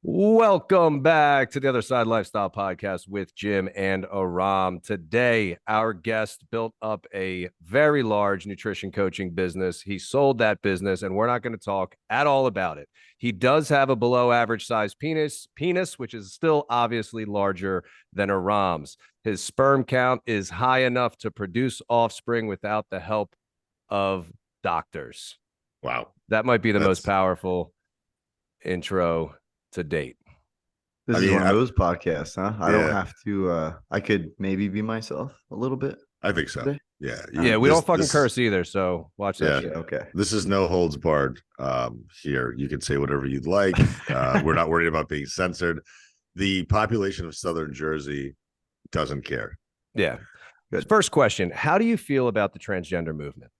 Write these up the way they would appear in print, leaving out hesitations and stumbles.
Welcome back to the Other Side Lifestyle Podcast with Jim and Aram. Today, our guest built up a very large nutrition coaching business. He sold that business, and we're not going to talk at all about it. He does have a below average size penis, which is still obviously larger than Aram's. His sperm count is high enough to produce offspring without the help of doctors. Wow. That might be the most powerful intro to date. This is one of those podcasts, huh? I don't have to I could maybe be myself a little bit. I think so. Yeah. We don't fucking curse either, so watch that shit. Okay. This is no holds barred here. You can say whatever you'd like. We're not worried about being censored. The population of Southern Jersey doesn't care. Yeah. Good. First question, how do you feel about the transgender movement?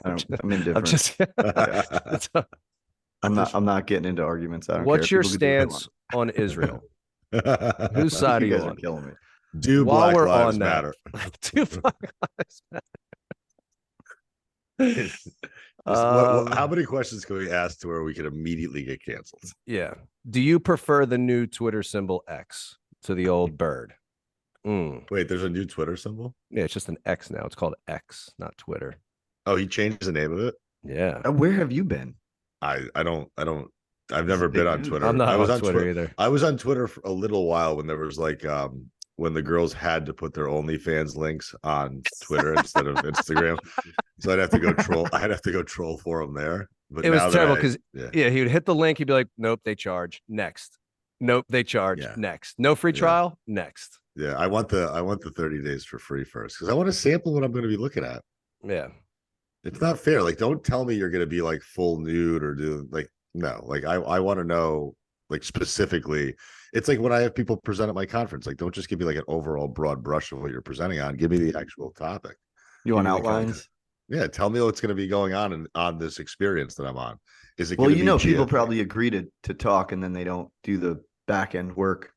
I'm indifferent. I'm not getting into arguments. What's your stance on Israel? Whose side are you on? Killing me. Do Black Lives Matter? Do Black Lives Matter? How many questions can we ask to where we can immediately get canceled? Yeah. Do you prefer the new Twitter symbol X to the old bird? Wait, there's a new Twitter symbol? Yeah, it's just an X now. It's called X, not Twitter. Oh, he changed the name of it? Yeah. Where have you been? I've never been on Twitter. I'm not on Twitter either. I was on Twitter for a little while when there was like when the girls had to put their OnlyFans links on Twitter instead of Instagram. So I'd have to go troll for them there. But it was terrible because he would hit the link, he'd be like, nope, they charge. Next. Nope, they charge. Next. No free trial. Next. Yeah, I want the 30 days for free first because I want to sample what I'm going to be looking at. Yeah. It's not fair. Like, don't tell me you're going to be like full nude or do like, no, like I want to know like specifically. It's like when I have people present at my conference, like, don't just give me like an overall broad brush of what you're presenting on. Give me the actual topic. You want outlines? Yeah. Tell me what's going to be going on this experience that I'm on. Is it, people probably agree to talk and then they don't do the back end work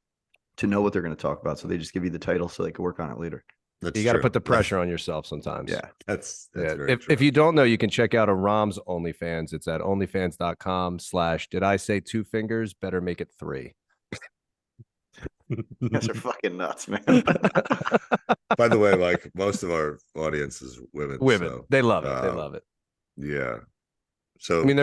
to know what they're going to talk about. So they just give you the title so they can work on it later. You got to put the pressure on yourself sometimes. Yeah, that's very true. If you don't know, you can check out Aram's OnlyFans. It's at onlyfans.com/ did I say 2 fingers? Better make it 3. You guys are fucking nuts, man. By the way, like most of our audience is women. So, they love it. They love it. Yeah. So I mean,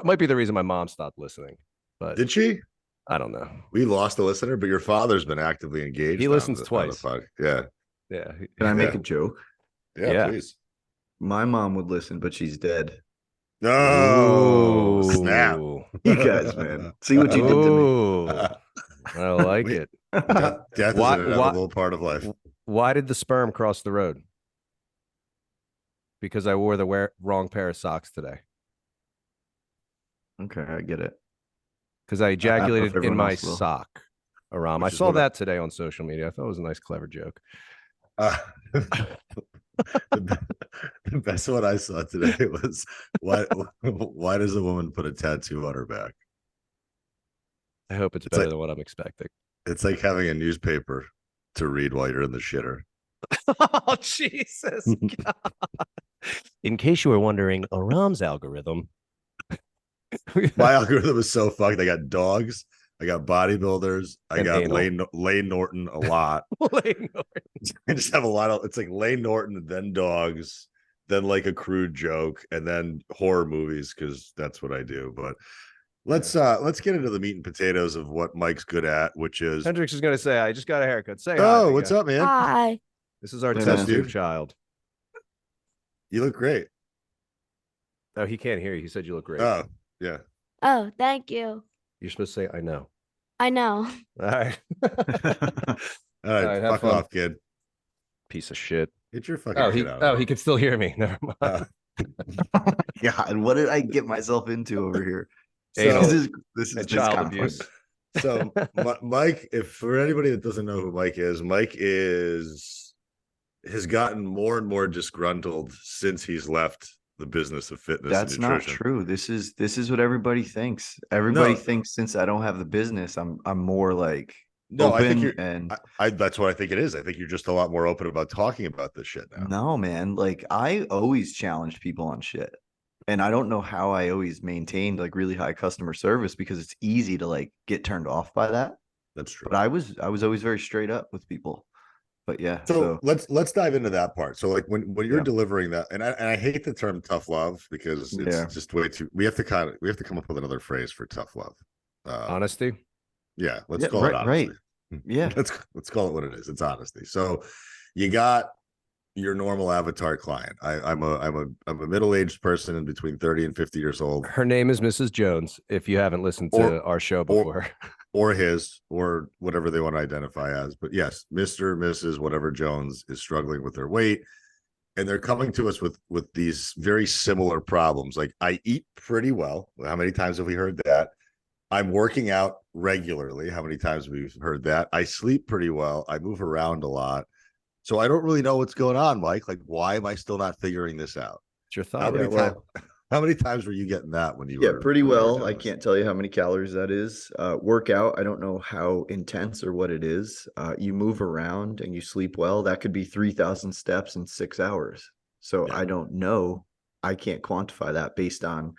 might be the reason my mom stopped listening. But did she? I don't know. We lost a listener, but your father's been actively engaged. He listens twice. Yeah. Yeah. Can I make a joke? Yeah, please. My mom would listen, but she's dead. No, snap. You guys, man. See what you did to me. I like it. Death is an inevitable part of life. Why did the sperm cross the road? Because I wore the wrong pair of socks today. Okay, I get it. Because I ejaculated in my sock, Aram. I saw that today on social media. I thought it was a nice, clever joke. The best one I saw today was why does a woman put a tattoo on her back? I hope it's better than what I'm expecting. It's like having a newspaper to read while you're in the shitter. Oh, Jesus. God. In case you were wondering, Aram's algorithm. My algorithm is so fucked. I got dogs. I got bodybuilders. I got Lane Norton a lot. Lane Norton. I just have a lot of. It's like Lane Norton, then dogs, then like a crude joke, and then horror movies because that's what I do. But let's get into the meat and potatoes of what Mike's good at, which is Hendrix is going to say, "I just got a haircut." Say, "Oh, hi, what's up, man? Hi." This is our test tube child. You look great. Oh, he can't hear you. He said you look great. Oh, yeah. Oh, thank you. You're supposed to say, I know. I know. All right. All right. Fuck off, kid. Piece of shit. Get your fucking shit out. He can still hear me. Never mind. God, what did I get myself into over here? This is child abuse. So, Mike, if for anybody that doesn't know who Mike has gotten more and more disgruntled since he's left the business of fitness. That's and nutrition. Not true. This is what everybody thinks. Everybody thinks since I don't have the business, I'm more like no. Open I think and that's what I think it is. I think you're just a lot more open about talking about this shit now. No, man. Like I always challenge people on shit. And I don't know how I always maintained like really high customer service because it's easy to like get turned off by that. That's true. But I was always very straight up with people. But yeah, So let's dive into that part. So like when you're Yeah. delivering that, and I hate the term tough love because it's Yeah. just way too. We have to come up with another phrase for tough love. Honesty. Yeah, let's Yeah, call it honesty. right. Yeah. Let's call it what it is. It's honesty. So you got your normal avatar client. I'm a middle-aged person in between 30 and 50 years old, Her name is Mrs. Jones. If you haven't listened to our show before, or his, or whatever they want to identify as. But yes, Mr., Mrs., whatever Jones is struggling with their weight, and they're coming to us with these very similar problems. Like, I eat pretty well. How many times have we heard that? I'm working out regularly. How many times have we heard that? I sleep pretty well. I move around a lot. So I don't really know what's going on, Mike. Like, why am I still not figuring this out? it's your How thought. many Yeah, well, how many times were you getting that when you yeah, were pretty when you were well. doing I this? can't tell you how many calories that is. Workout, I don't know how intense or what it is. You move around and you sleep well. That could be 3,000 steps in 6 hours. So Yeah. I don't know. I can't quantify that based on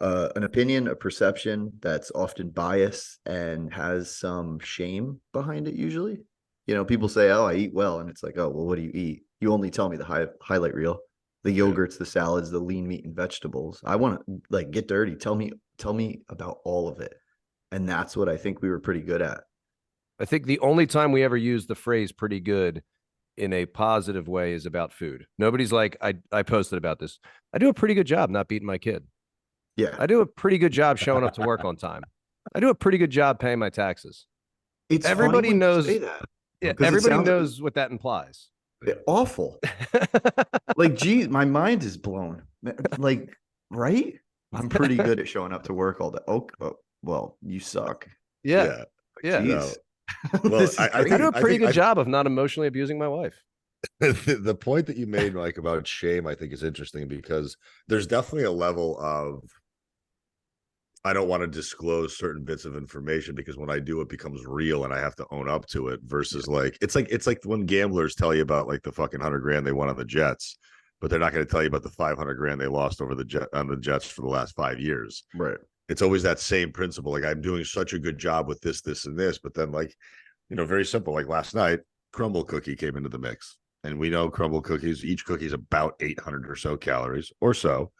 an opinion, a perception that's often biased and has some shame behind it usually. People say, "Oh, I eat well," and it's like, "Oh, well, what do you eat? You only tell me the highlight reel, the yogurts, the salads, the lean meat and vegetables. I want to like get dirty. Tell me about all of it." And that's what I think we were pretty good at. I think the only time we ever use the phrase "pretty good" in a positive way is about food. Nobody's like, I posted about this. I do a pretty good job not beating my kid. Yeah, I do a pretty good job showing up to work on time. I do a pretty good job paying my taxes. it's Everybody funny when you knows. say that Yeah, 'cause it everybody sounds knows what that implies. awful. Like, geez, my mind is blown. Like, right? I'm pretty good at showing up to work all day. Oh, well, you suck. Yeah. Yeah. Jeez. Well, This is I I crazy. do a pretty good I- job of not emotionally abusing my wife. the point that you made, Mike, about shame, I think is interesting because there's definitely a level of, I don't want to disclose certain bits of information because when I do, it becomes real and I have to own up to it versus like, it's like when gamblers tell you about like the fucking 100 grand they won on the Jets, but they're not going to tell you about the 500 grand they lost over on the Jets for the last 5 years. Right. It's always that same principle. Like, I'm doing such a good job with this, and this, but then like, very simple. Like last night, crumble cookie came into the mix. And we know crumble cookies, each cookie is about 800 or so calories or so.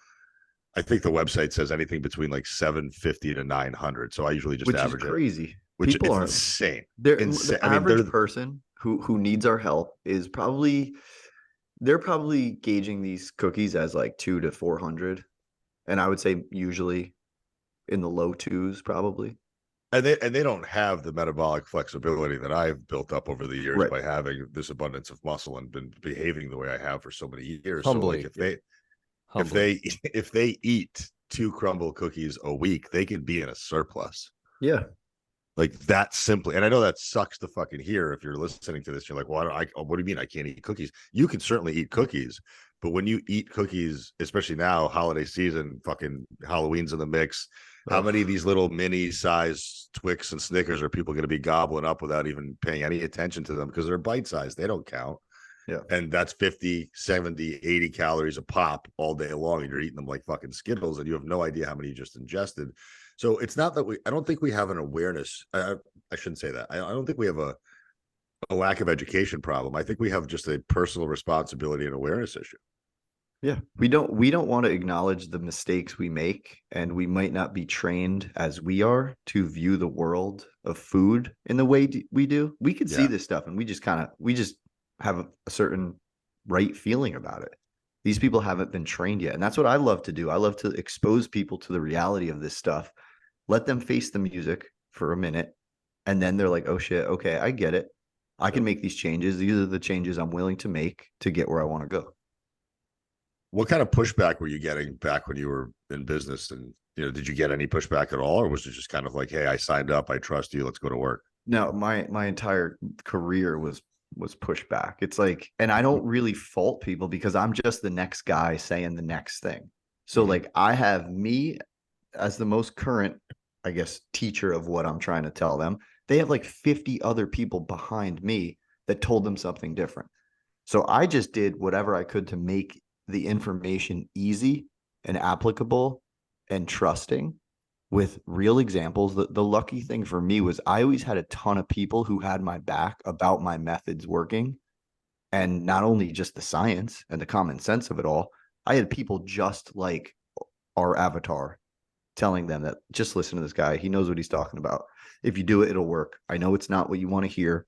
I think the website says anything between like 750 to 900. So I usually just Which is average it, crazy. which People is are insane. they're Insane. the I mean, average person who needs our help is they're probably gauging these cookies as like 200 to 400. And I would say usually in the low twos, probably. and they don't have the metabolic flexibility that I've built up over the years Right. by having this abundance of muscle and been behaving the way I have for so many years. Humbly. So like Humbly. if they eat 2 crumble cookies a week, they could be in a surplus. Yeah. Like that simply. And I know that sucks to fucking hear if you're listening to this. You're like, well, what do you mean I can't eat cookies? You can certainly eat cookies, but when you eat cookies, especially now, holiday season, fucking Halloween's in the mix. How many of these little mini size Twix and Snickers are people going to be gobbling up without even paying any attention to them because they're bite sized? They don't count. Yeah. And that's 50, 70, 80 calories a pop all day long. And you're eating them like fucking Skittles and you have no idea how many you just ingested. So it's not that I don't think we have an awareness. I shouldn't say that. I don't think we have a lack of education problem. I think we have just a personal responsibility and awareness issue. Yeah. We don't want to acknowledge the mistakes we make, and we might not be trained as we are to view the world of food in the way we do. We could see Yeah. this stuff and we just have a certain right feeling about it. These people haven't been trained yet. And that's what I love to do. I love to expose people to the reality of this stuff. Let them face the music for a minute. And then they're like, oh shit, okay, I get it. I can make these changes. These are the changes I'm willing to make to get where I want to go. What kind of pushback were you getting back when you were in business? And, did you get any pushback at all? Or was it just kind of like, hey, I signed up, I trust you, let's go to work? No, my entire career was pushed back. It's like, and I don't really fault people because I'm just the next guy saying the next thing. So like I have me as the most current, I guess, teacher of what I'm trying to tell them. They have like 50 other people behind me that told them something different. So I just did whatever I could to make the information easy and applicable and trusting with real examples. The lucky thing for me was I always had a ton of people who had my back about my methods working. And not only just the science and the common sense of it all, I had people just like our avatar telling them that just listen to this guy. He knows what he's talking about. If you do it, it'll work. I know it's not what you want to hear,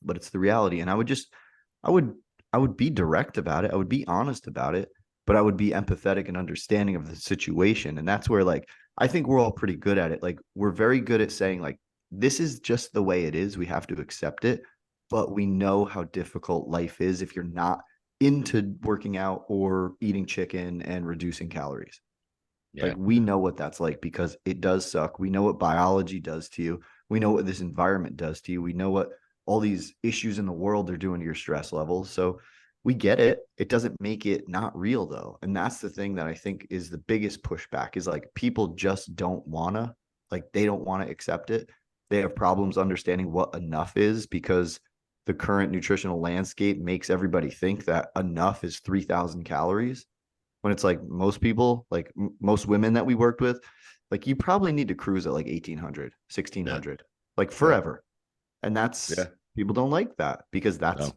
but it's the reality. And I would be direct about it. I would be honest about it, but I would be empathetic and understanding of the situation. And that's where, like, I think we're all pretty good at it. Like, we're very good at saying, like, this is just the way it is. We have to accept it. But we know how difficult life is if you're not into working out or eating chicken and reducing calories. Yeah. Like, we know what that's like because it does suck. We know what biology does to you. We know what this environment does to you. We know what all these issues in the world are doing to your stress levels. So we get it. It doesn't make it not real, though. And that's the thing that I think is the biggest pushback is, like, people just don't wanna, like, they don't want to accept it. They have problems understanding what enough is because the current nutritional landscape makes everybody think that enough is 3,000 calories. When it's like most people, like most women that we worked with, like, you probably need to cruise at like 1,800, 1,600, like forever. And that's, people don't like that because that's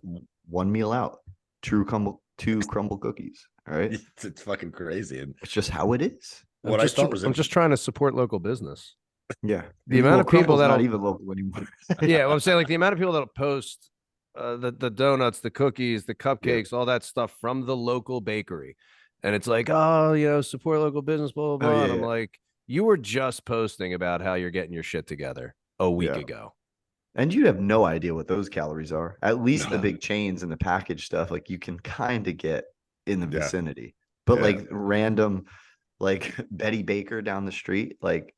one meal out, two crumble cookies. All right. It's fucking crazy. And it's just how it is. what I thought was I'm just trying to support local business. Yeah. The amount of people that not even local anymore. Yeah, well, I'm saying, like, the amount of people that'll post the donuts, the cookies, the cupcakes, all that stuff from the local bakery. And it's like, oh, you know, support local business, blah, blah, blah. And I'm like, you were just posting about how you're getting your shit together a week ago. And you have no idea what those calories are. At least the big chains and the packaged stuff, like, you can kind of get in the vicinity. But like random, like Betty Baker down the street, like,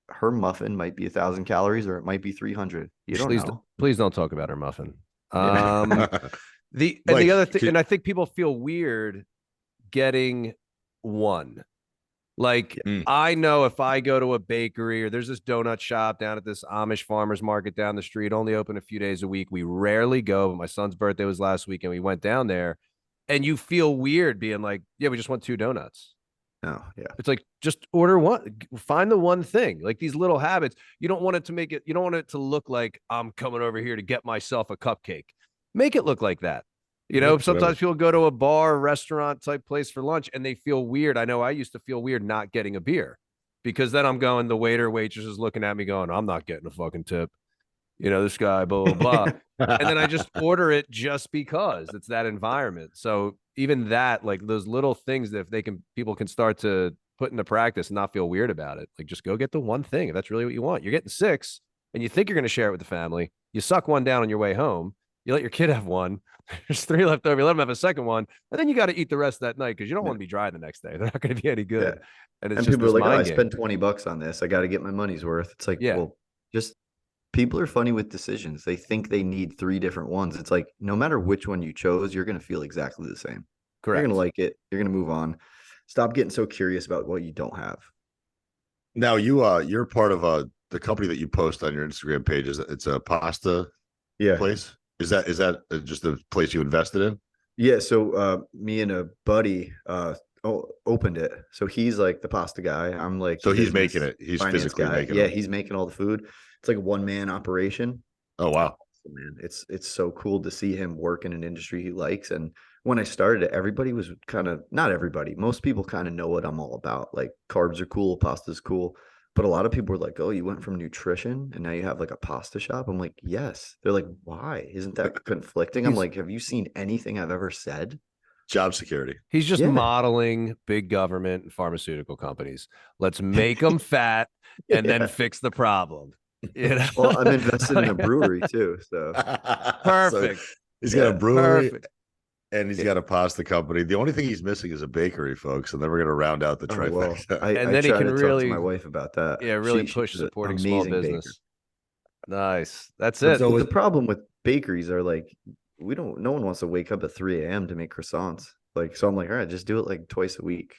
her muffin might be 1,000 calories or it might be 300. You don't know. Please don't talk about her muffin. Like, The other thing, and I think people feel weird getting one. Like, I know if I go to a bakery or there's this donut shop down at this Amish farmers market down the street, only open a few days a week. We rarely go, but my son's birthday was last week and we went down there, and you feel weird being like, yeah, we just want 2 donuts. Oh, yeah. It's like, just order one, find the one thing. Like, these little habits, you don't want it to look like I'm coming over here to get myself a cupcake. Make it look like that. You know, sometimes people go to a bar, restaurant type place for lunch and they feel weird. I know I used to feel weird not getting a beer because then I'm going, the waiter, waitress is looking at me going, I'm not getting a fucking tip. You know, this guy, blah, blah, blah. And then I just order it just because it's that environment. So even that, like, those little things that if people can start to put into practice and not feel weird about it. Like, just go get the one thing. If that's really what you want, you're getting 6 and you think you're going to share it with the family. You suck one down on your way home. You let your kid have one. There's 3 left over. You let them have a second one. And then you got to eat the rest that night because you don't want to be dry the next day. They're not going to be any good. Yeah. And it's and just people are like, oh, I game. spent $20 on this. I got to get my money's worth. It's like, well, just people are funny with decisions. They think they need 3 different ones. It's like, no matter which one you chose, you're going to feel exactly the same. Correct. You're going to like it. You're going to move on. Stop getting so curious about what you don't have. Now you're part of the company that you post on your Instagram page. It's a pasta place. Is that just the place you invested in? Yeah. So me and a buddy opened it. So he's like the pasta guy. I'm like, so he's making it. He's physically making it. Yeah, he's making all the food. It's like a one-man operation. Oh wow. Man, it's so cool to see him work in an industry he likes. And when I started it, everybody was not everybody, most people kind of know what I'm all about. Like, carbs are cool, pasta's cool. But a lot of people were like, oh, you went from nutrition and now you have like a pasta shop. I'm like, yes. They're like, why? Isn't that conflicting? I'm like, have you seen anything I've ever said? Job security. He's just modeling big government and pharmaceutical companies. Let's make them fat and then fix the problem. You know? Well, I'm invested in a brewery too. So perfect. So he's got a brewery and he's got a pasta company. The only thing he's missing is a bakery, folks. And then we're going to round out the trifecta. And then he can really talk to my wife about that. Yeah, really push supporting small business. Baker. Nice. That's it. it. So the problem with bakeries are like, no one wants to wake up at 3 a.m. to make croissants. Like, so I'm like, all right, just do it like twice a week.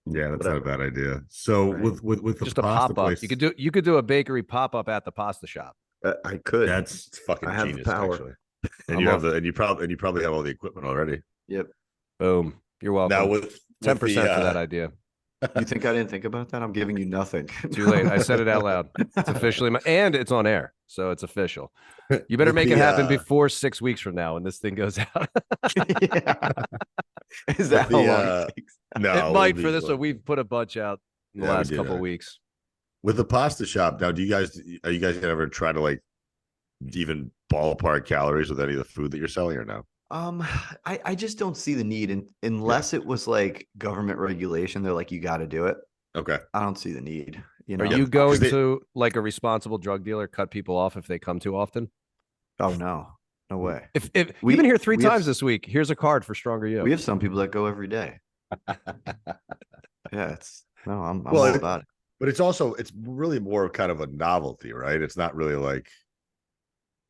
Yeah, that's not a bad idea. So with just the a pop up, you could do a bakery pop up at the pasta shop. I could. That's fucking I have genius, the power. actually. And you probably have all the equipment already. Yep. Boom. You're welcome. Now with 10% for that idea. You think I didn't think about that? I'm giving you nothing. Too late. I said it out loud. It's officially and it's on air, so it's official. You better With make it the, happen before 6 weeks from now when this thing goes out. Yeah. Is with that how the long it takes? no, It it'll might be for this like- one. We've put a bunch out in the Yeah, we last did, couple actually. weeks. with the pasta shop now. Are you guys gonna ever try to like even ballpark calories with any of the food that you're selling or no? I just don't see the need unless it was like government regulation. They're like, you got to do it. Okay. I don't see the need. You Are know? you going they- to, like a responsible drug dealer, cut people off if they come too often? Oh no, no way. If We- you've been here 3 we have- times this week, here's a card for Stronger You. We have some people that go every day. Yeah, I'm Well, all about it. But it's really more kind of a novelty, right? It's not really like,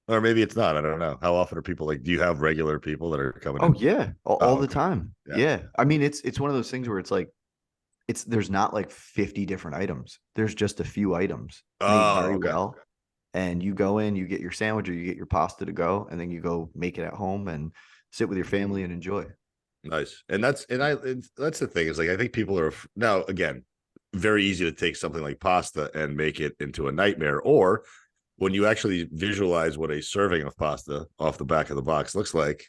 or maybe it's not. I don't know. How often are people like? Do you have regular people that are coming? Oh in? yeah, all Oh, the okay. time. Yeah. Yeah. I mean, it's one of those things where it's like, there's not like 50 different items. There's just a few items made Oh, very okay. well. And you go in, you get your sandwich or you get your pasta to go, and then you go make it at home and sit with your family and enjoy. Nice. And that's the thing is like I think people are now again very easy to take something like pasta and make it into a nightmare. Or when you actually visualize what a serving of pasta off the back of the box looks like,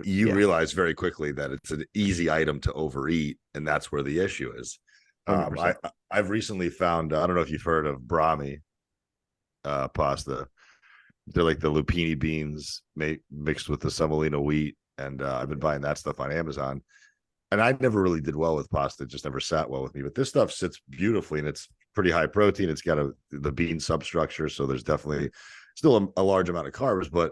you Yeah. realize very quickly that it's an easy item to overeat, and that's where the issue is. 100%. I've recently found I don't know if you've heard of Brahmi pasta. They're like the lupini beans mixed with the semolina wheat, and I've been buying that stuff on Amazon. And I never really did well with pasta; it just never sat well with me. But this stuff sits beautifully, and it's pretty high protein. It's got the bean substructure, so there's definitely still a large amount of carbs. But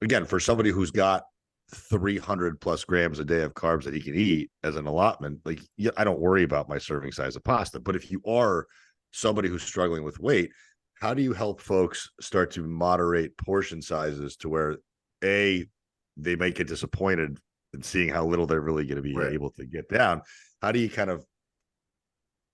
again, for somebody who's got 300 plus grams a day of carbs that he can eat as an allotment, like I don't worry about my serving size of pasta. But if you are somebody who's struggling with weight, how do you help folks start to moderate portion sizes to where they might get disappointed in seeing how little they're really going to be Right. able to get down? How do you kind of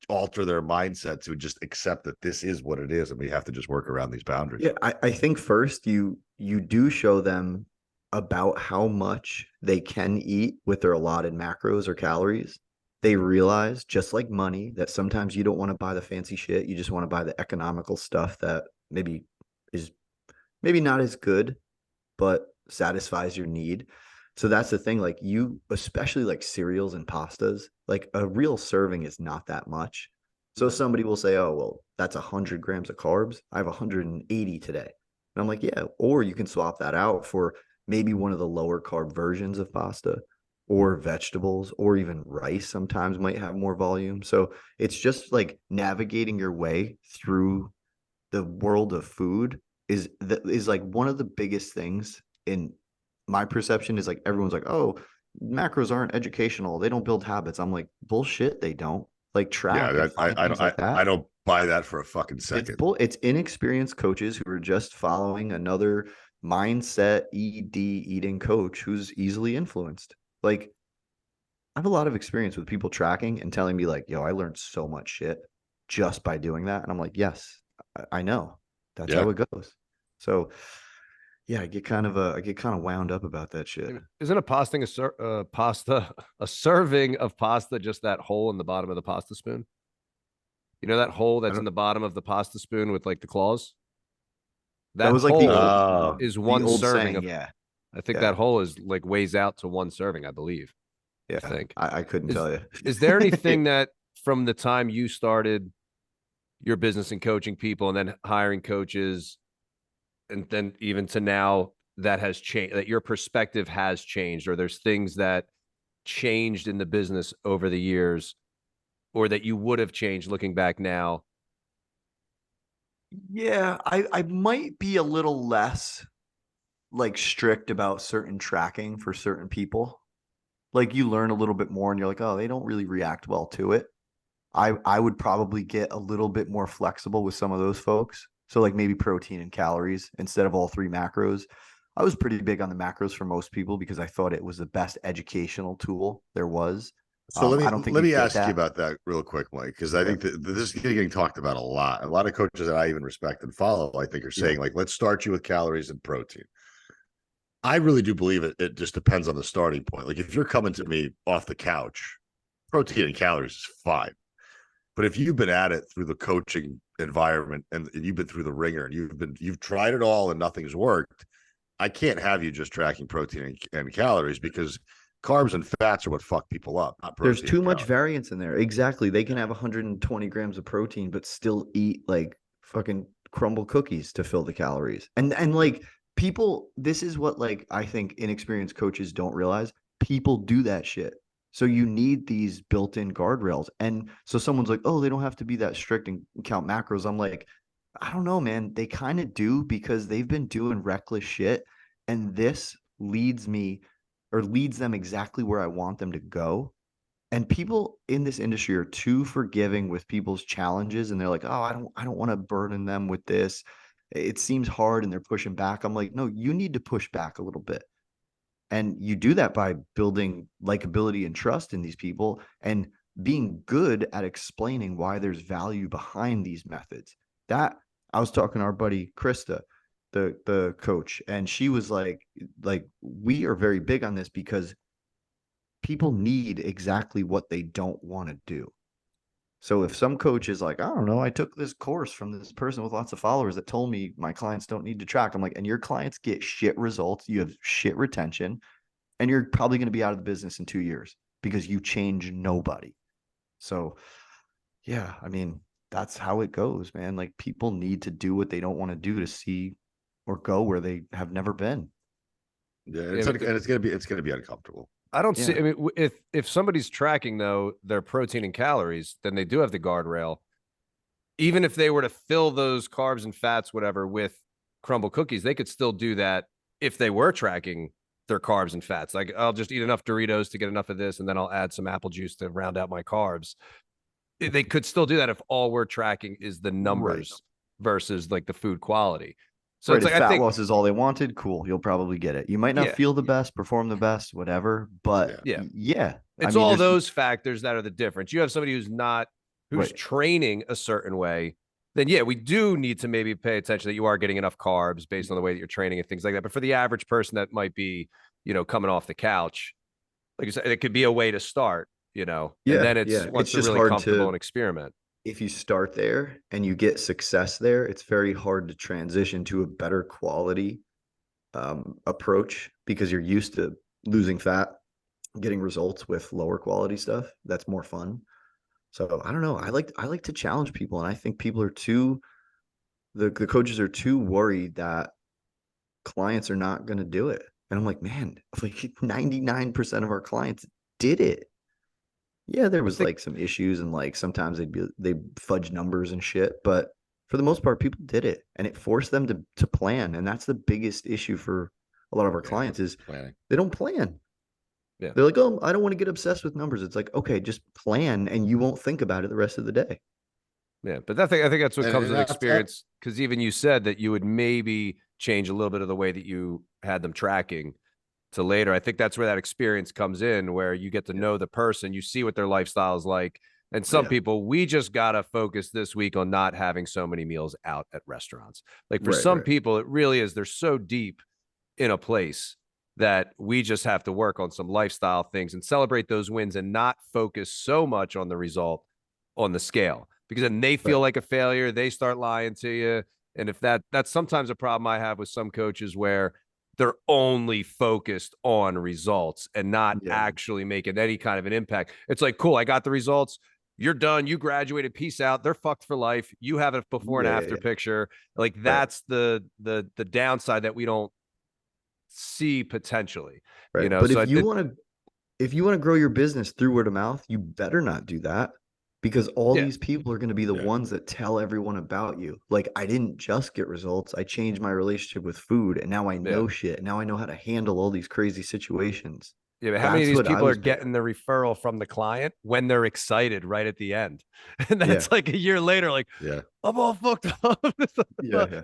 alter their mindset to just accept that this is what it is and we have to just work around these boundaries? Yeah, I think first you do show them about how much they can eat with their allotted macros or calories. They realize, just like money, that sometimes you don't want to buy the fancy shit. You just want to buy the economical stuff that maybe is maybe not as good, but satisfies your need. So that's the thing. Like especially like cereals and pastas, like a real serving is not that much. So somebody will say, oh, well, that's 100 grams of carbs. I have 180 today. And I'm like, yeah, or you can swap that out for maybe one of the lower carb versions of pasta or vegetables or even rice sometimes might have more volume. So it's just like navigating your way through the world of food is like one of the biggest things in my perception is like everyone's like, oh, macros aren't educational. They don't build habits. I'm like, bullshit, they don't. Like track. Yeah, and find things like that. I don't buy that for a fucking It's second. it's inexperienced coaches who are just following another mindset eating coach who's easily influenced. Like I have a lot of experience with people tracking and telling me like, yo, I learned so much shit just by doing that. And I'm like, yes, I know. That's how it goes. So yeah, I get kind of wound up about that shit. Isn't a serving of pasta just that hole in the bottom of the pasta spoon? You know that hole that's in the bottom of the pasta spoon with like the claws? That was like the hole old, is the one old serving saying, of. yeah. I think Yeah. that hole is like weighs out to one serving, I believe. Yeah, I think. I couldn't tell you. Is there anything that from the time you started your business and coaching people and then hiring coaches and then even to now that has changed, that your perspective has changed, or there's things that changed in the business over the years or that you would have changed looking back now? Yeah, I might be a little less like strict about certain tracking for certain people. Like you learn a little bit more and you're like, oh, they don't really react well to it. I would probably get a little bit more flexible with some of those folks. So like maybe protein and calories instead of all 3 macros. I was pretty big on the macros for most people because I thought it was the best educational tool there was. So I don't think let you me get ask you that. about that real quick, Mike, because I think that this is getting talked about a lot. A lot of coaches that I even respect and follow, I think, are saying like, let's start you with calories and protein. I really do believe it just depends on the starting point. Like if you're coming to me off the couch protein and calories is fine. But if you've been at it through the coaching environment and you've been through the ringer and you've tried it all and nothing's worked, I can't have you just tracking protein and calories, because carbs and fats are what fuck people up. Not protein. There's too and much calories. variance in there. Exactly. They can have 120 grams of protein, but still eat like fucking crumble cookies to fill the calories. And like people, this is what like I think inexperienced coaches don't realize. People do that shit. So you need these built-in guardrails. And so someone's like, oh, they don't have to be that strict and count macros. I'm like, I don't know, man. They kind of do, because they've been doing reckless shit. And this leads them exactly where I want them to go. And people in this industry are too forgiving with people's challenges. And they're like, oh, I don't want to burden them with this. It seems hard, and they're pushing back. I'm like, no, you need to push back a little bit. And you do that by building likability and trust in these people and being good at explaining why there's value behind these methods. That I was talking to our buddy Krista, the coach, and she was like we are very big on this because people need exactly what they don't want to do. So if some coach is like, I don't know, I took this course from this person with lots of followers that told me my clients don't need to track. I'm like, and your clients get shit results. You have shit retention, and you're probably going to be out of the business in 2 years because you change nobody. So yeah, I mean, that's how it goes, man. Like people need to do what they don't want to do to see or go where they have never been. Yeah, and it's gonna be uncomfortable. I don't see. Yeah. I mean, if somebody's tracking though their protein and calories, then they do have the guardrail. Even if they were to fill those carbs and fats, whatever, with crumble cookies, they could still do that if they were tracking their carbs and fats. Like, I'll just eat enough Doritos to get enough of this, and then I'll add some apple juice to round out my carbs. They could still do that if all we're tracking is the numbers versus like the food quality. So it's If like, fat I think, loss is all they wanted, cool. You'll probably get it. You might not Yeah. feel the best, perform the best, whatever. But Yeah. yeah, it's all those factors that are the difference. You have somebody who's Right. training a certain way, then yeah, we do need to maybe pay attention that you are getting enough carbs based on the way that you're training and things like that. But for the average person that might be, coming off the couch, like you said, it could be a way to start, and then it's once they're just really hard comfortable to and experiment. if you start there and you get success there, it's very hard to transition to a better quality approach, because you're used to losing fat, getting results with lower quality stuff. That's more fun. So I don't know. I like to challenge people, and I think people are the coaches are too worried that clients are not going to do it. And I'm like, man, like 99% of our clients did it. Yeah, there was like some issues, and like sometimes they fudge numbers and shit, but for the most part, people did it, and it forced them to plan. And that's the biggest issue for a lot of our clients is Planning. they don't plan. Yeah. They're like, oh, I don't want to get obsessed with numbers. It's like, okay, just plan, and you won't think about it the rest of the day. Yeah, but I think that's what And- comes and with that's- experience. Because even you said that you would maybe change a little bit of the way that you had them tracking to later. I think that's where that experience comes in, where you get to know the person, you see what their lifestyle is like. And some Yeah. people, we just got to focus this week on not having so many meals out at restaurants. Like for Right, some right. people, it really is, they're so deep in a place that we just have to work on some lifestyle things and celebrate those wins and not focus so much on the result on the scale, because then they feel Right. like a failure. They start lying to you. And if that's sometimes a problem I have with some coaches, where they're only focused on results and not Yeah. actually making any kind of an impact. It's like, cool, I got the results. You're done. You graduated. Peace out. They're fucked for life. You have a before and after picture. Like that's the downside that we don't see potentially. Right. But if you want to grow your business through word of mouth, you better not do that, because all Yeah. these people are going to be the ones that tell everyone about you. Like, I didn't just get results. I changed my relationship with food, and now I know shit. Now I know how to handle all these crazy situations. Yeah, but how many of That's these what I people are was big getting on. the referral from the client when they're excited right at the end? And that's like a year later, like, Yeah. I'm all fucked up. Yeah.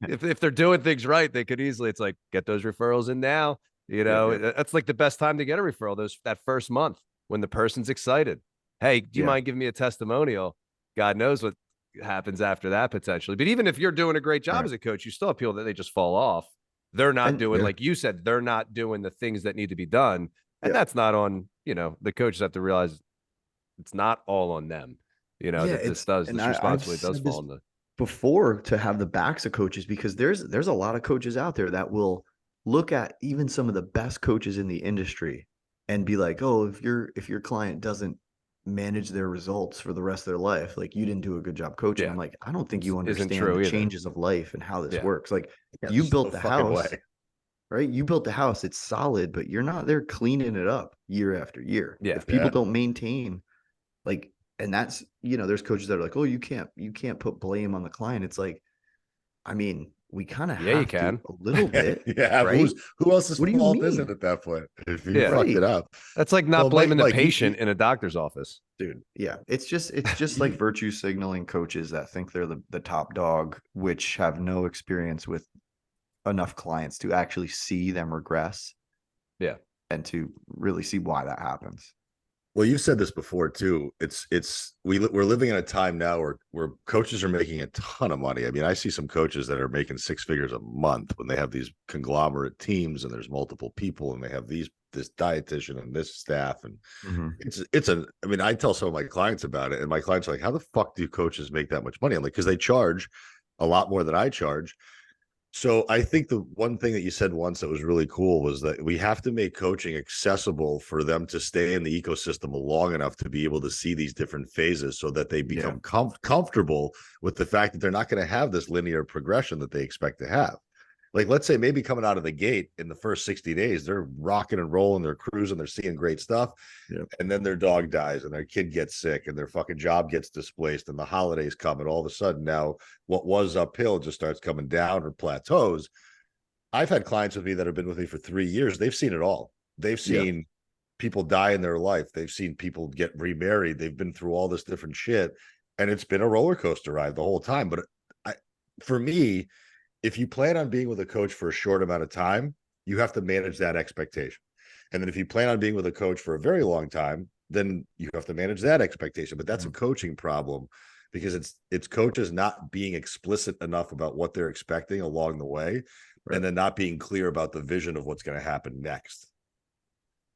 If they're doing things right, they could easily, it's like, get those referrals in now. That's like the best time to get a referral, that first month when the person's excited. Hey, do you mind giving me a testimonial? God knows what happens after that potentially. But even if you're doing a great job as a coach, you still have people that they just fall off. They're not doing, like you said, they're not doing the things that need to be done. And that's not on, the coaches have to realize it's not all on them. You know, Yeah, that it's this and I've responsibility does said fall this on the before, to have the backs of coaches, because there's a lot of coaches out there that will look at even some of the best coaches in the industry and be like, oh, if your client doesn't manage their results for the rest of their life, like you didn't do a good job coaching. yeah, I'm like, I don't think which you isn't understand true the either. changes of life and how this Yeah. works. Like Yeah, you there's built no the fucking house, way. right? You built the house, it's solid, but you're not there cleaning it up year after year. Yeah. If people Yeah. don't maintain, like, and that's, there's coaches that are like, oh, you can't put blame on the client. It's like, I mean, we kind of Yeah, you have to can. a little bit, Yeah, right? who else's What do you fault is it mean? at that point if you Yeah. fucked it Right. up? That's like not Well, blaming the Mike, patient in a doctor's office. Dude, yeah. It's just like you- virtue signaling coaches that think they're the top dog, which have no experience with enough clients to actually see them regress. Yeah. And to really see why that happens. well, you've said this before too. We're living in a time now where coaches are making a ton of money. I mean, I see some coaches that are making 6 figures a month when they have these conglomerate teams and there's multiple people and they have this dietitian and this staff, and I mean, I tell some of my clients about it and my clients are like, how the fuck do coaches make that much money? I'm like, because they charge a lot more than I charge. So I think the one thing that you said once that was really cool was that we have to make coaching accessible for them to stay in the ecosystem long enough to be able to see these different phases so that they become comfortable with the fact that they're not going to have this linear progression that they expect to have. Like, let's say maybe coming out of the gate in the first 60 days, they're rocking and rolling, they're cruising, they're seeing great stuff. Yep. And then their dog dies and their kid gets sick and their fucking job gets displaced and the holidays come. And all of a sudden now what was uphill just starts coming down or plateaus. I've had clients with me that have been with me for 3 years. They've seen it all. They've seen people die in their life. They've seen people get remarried. They've been through all this different shit. And it's been a roller coaster ride the whole time. But for me, if you plan on being with a coach for a short amount of time, you have to manage that expectation. And then if you plan on being with a coach for a very long time, then you have to manage that expectation. But that's a coaching problem because it's coaches not being explicit enough about what they're expecting along the way, and then not being clear about the vision of what's going to happen next.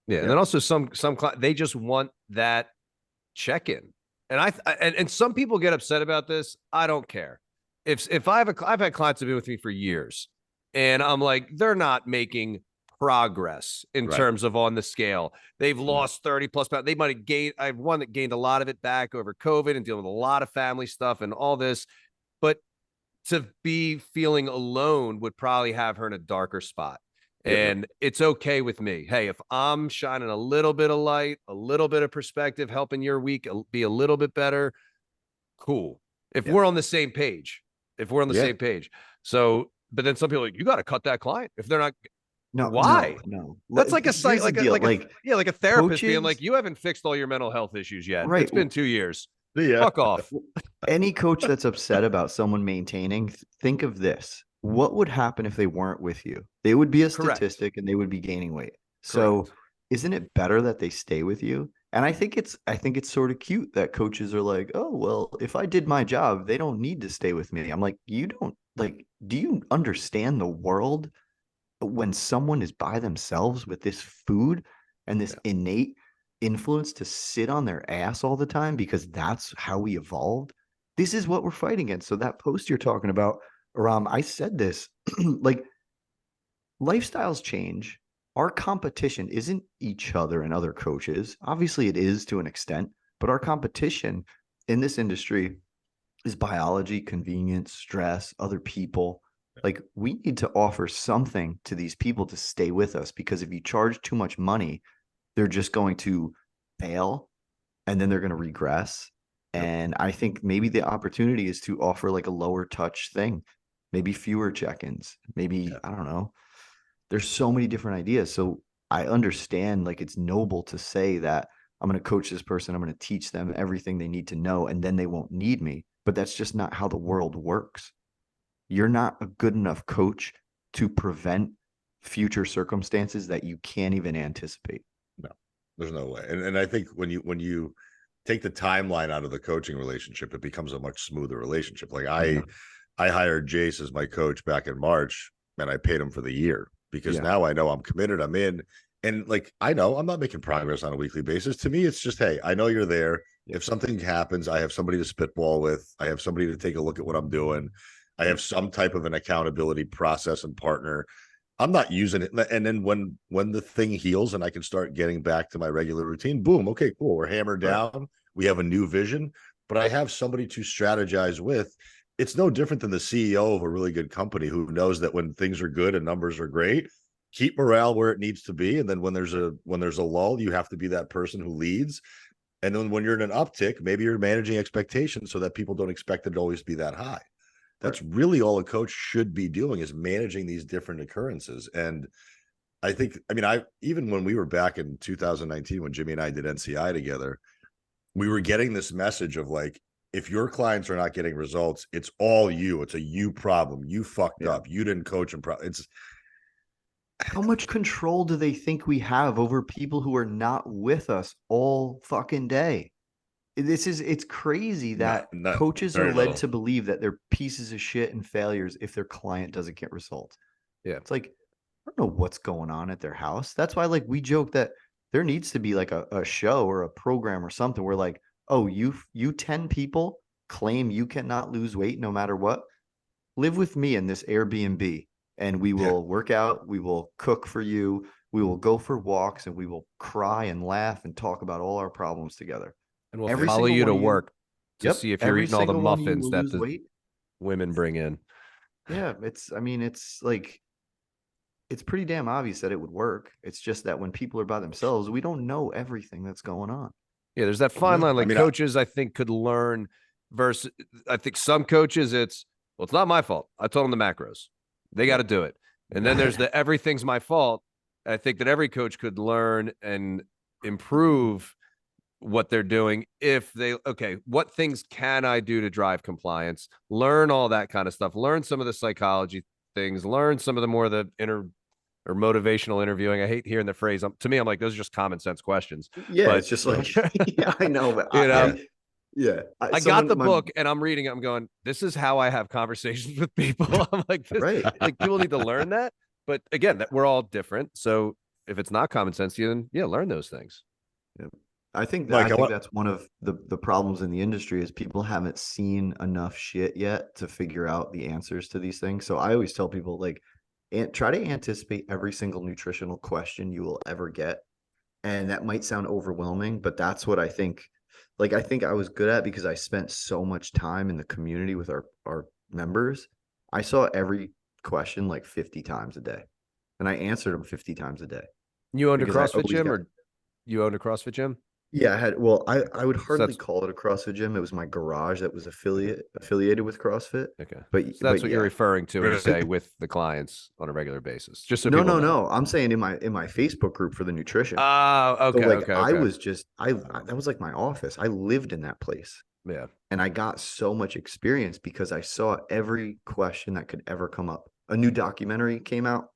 Yeah. And then also some they just want that check-in. And and some people get upset about this. I don't care. If I've had clients who've been with me for years and I'm like, they're not making progress in terms of on the scale. They've lost 30 plus pounds. They might have gained. I have one that gained a lot of it back over COVID and dealing with a lot of family stuff and all this. But to be feeling alone would probably have her in a darker spot. And it's okay with me. Hey, if I'm shining a little bit of light, a little bit of perspective, helping your week be a little bit better, cool. If we're on the same page, same page. So, but then some people are like, you got to cut that client if they're not. Why? No. That's like a site, like a therapist being like, coaches, you haven't fixed all your mental health issues yet. Right. It's been 2 years. Yeah. Fuck off. Any coach that's upset about someone maintaining, think of this. What would happen if they weren't with you? They would be a statistic and they would be gaining weight. So isn't it better that they stay with you? And I think it's sort of cute that coaches are like, oh, well, if I did my job, they don't need to stay with me. I'm like, you don't do you understand the world when someone is by themselves with this food and this innate influence to sit on their ass all the time because that's how we evolved? This is what we're fighting against. So that post you're talking about, Aram, I said this, like lifestyles change. Our competition isn't each other and other coaches. Obviously it is to an extent, but our competition in this industry is biology, convenience, stress, other people. Like we need to offer something to these people to stay with us, because if you charge too much money, they're just going to fail and then they're going to regress. And I think maybe the opportunity is to offer like a lower touch thing, maybe fewer check-ins, maybe, I don't know. There's so many different ideas. So I understand, like, it's noble to say that I'm going to coach this person, I'm going to teach them everything they need to know, and then they won't need me. But that's just not how the world works. You're not a good enough coach to prevent future circumstances that you can't even anticipate. No, there's no way. And I think when you take the timeline out of the coaching relationship, it becomes a much smoother relationship. Like I hired Jace as my coach back in March, and I paid him for the year because now I know I'm committed. I'm in. And like, I know I'm not making progress on a weekly basis. To me, it's just, hey, I know you're there. If something happens, I have somebody to spitball with. I have somebody to take a look at what I'm doing. I have some type of an accountability process and partner. I'm not using it. And then when the thing heals and I can start getting back to my regular routine, boom, okay, cool. We're hammered down. We have a new vision, but I have somebody to strategize with. It's no different than the CEO of a really good company who knows that when things are good and numbers are great, keep morale where it needs to be. And then when there's a lull, you have to be that person who leads. And then when you're in an uptick, maybe you're managing expectations so that people don't expect it to always be that high. That's really all a coach should be doing, is managing these different occurrences. And I think, I mean, even when we were back in 2019, when Jimmy and I did NCI together, we were getting this message of like, if your clients are not getting results, it's all you. It's a you problem. You fucked up. You didn't coach them. It's How much control do they think we have over people who are not with us all fucking day? It's crazy that not coaches are very led little. to believe that they're pieces of shit and failures if their client doesn't get results. Yeah. It's like, I don't know what's going on at their house. That's why, like, we joke that there needs to be like a show or a program or something where, like, oh, you 10 people claim you cannot lose weight no matter what. Live with me in this Airbnb and we will work out, we will cook for you, we will go for walks, and we will cry and laugh and talk about all our problems together. And we'll Every follow single you to one of work to see if you're every eating all the single one of you muffins will that lose the weight. women bring in. Yeah, I mean, it's like, it's pretty damn obvious that it would work. It's just that when people are by themselves, we don't know everything that's going on. Yeah, there's that fine No, line. I Like mean, coaches, I think could learn versus. I think some coaches, it's not my fault. I told them the macros. They got to do it. And then there's the everything's my fault. I think that every coach could learn and improve what they're doing if they what things can I do to drive compliance, learn all that kind of stuff, learn some of the psychology things, learn some of the more of the inner or motivational interviewing. I hate hearing the phrase. To me, I'm like, those are just common sense questions. Yeah, But, it's just like, yeah, I know, but you know, I got the book and I'm reading it. I'm going, this is how I have conversations with people. I'm like, this, like people need to learn that. But again, that we're all different. So if it's not common sense to you, then yeah, learn those things. Yeah. I think Mike, that's one of the problems in the industry is people haven't seen enough shit yet to figure out the answers to these things. So I always tell people, like, try to anticipate every single nutritional question you will ever get. And that might sound overwhelming, but that's what I think. Like, I think I was good at because I spent so much time in the community with our members. I saw every question like 50 times a day, and I answered them 50 times a day. You owned a Because I CrossFit always gym, got- or you owned a CrossFit gym? Yeah, I would hardly that's- call it a CrossFit gym. It was my garage that was affiliated with CrossFit. Okay. But So that's what you're yeah. referring to when you Really? say with the clients on a regular basis. Just so No, people know. no. I'm saying in my Facebook group for the nutrition. Okay, So like okay. I was just that was like my office. I lived in that place. Yeah. And I got so much experience because I saw every question that could ever come up. A new documentary came out.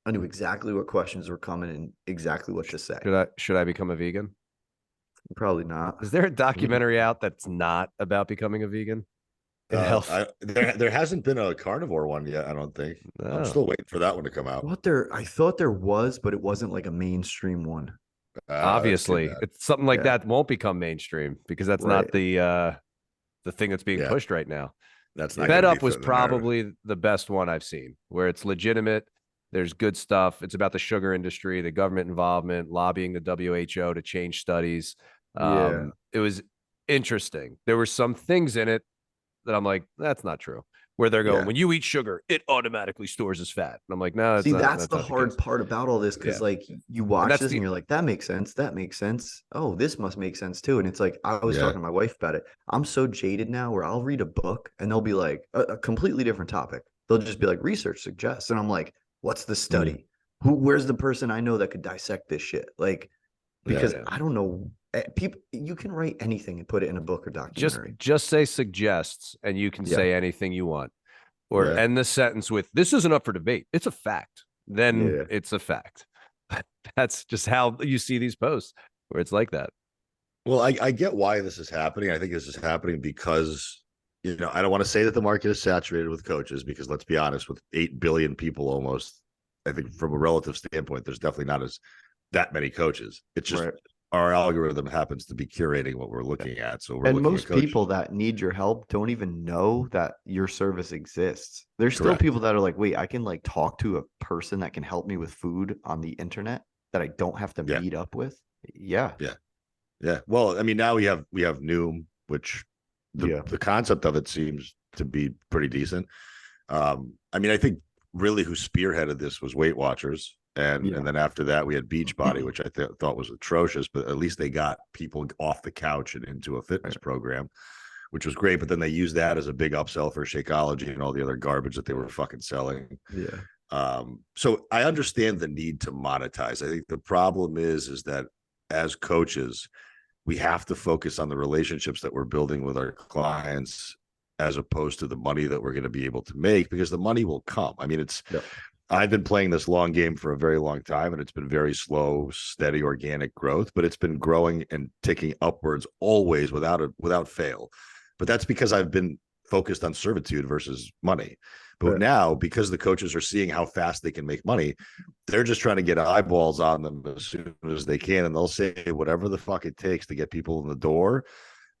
I knew exactly what questions were coming and exactly what to say. Should I become a vegan? Probably not. Is there a documentary out that's not about becoming a vegan? In health? there hasn't been a carnivore one yet, I don't think. I'm still waiting for that one to come out. I thought there was, but it wasn't like a mainstream one. Obviously, it's something like that won't become mainstream because that's not the thing that's being pushed right now. That's not Fed Up was probably the best one I've seen, where it's legitimate. There's good stuff. It's about the sugar industry, the government involvement, lobbying the WHO to change studies. It was interesting. There were some things in it that I'm like, that's not true. Where they're going, when you eat sugar, it automatically stores as fat. And I'm like, no, see, that's the hard part about all this, because like you watch this and you're like, that makes sense. That makes sense. Oh, this must make sense too. And it's like, I was talking to my wife about it. I'm so jaded now where I'll read a book and they'll be like a completely different topic. They'll just be like, research suggests. And I'm like, what's the study? Where's the person I know that could dissect this shit? Like, because I don't know. People, you can write anything and put it in a book or documentary. Just say suggests, and you can say anything you want, or end the sentence with "This isn't up for debate. It's a fact." Then it's a fact. That's just how you see these posts, where it's like that. Well, I get why this is happening. I think this is happening because, you know, I don't want to say that the market is saturated with coaches, because let's be honest, with 8 billion people almost, I think from a relative standpoint, there's definitely not as that many coaches. It's just Right. our algorithm happens to be curating what we're looking at. So we're And looking most at coaches. people that need your help don't even know that your service exists. There's still Correct. people that are like, wait, I can like talk to a person that can help me with food on the internet that I don't have to Yeah. meet up with. Yeah. Yeah. Well, I mean, now we have Noom, which the concept of it seems to be pretty decent. I mean, I think really who spearheaded this was Weight Watchers. And then after that, we had Beachbody, which I thought was atrocious, but at least they got people off the couch and into a fitness program, which was great. But then they used that as a big upsell for Shakeology and all the other garbage that they were fucking selling. Yeah. So I understand the need to monetize. I think the problem is that as coaches, we have to focus on the relationships that we're building with our clients as opposed to the money that we're going to be able to make, because the money will come. I mean, I've been playing this long game for a very long time, and it's been very slow, steady, organic growth, but it's been growing and ticking upwards always without fail. But that's because I've been focused on servitude versus money. But now, because the coaches are seeing how fast they can make money, they're just trying to get eyeballs on them as soon as they can. And they'll say whatever the fuck it takes to get people in the door.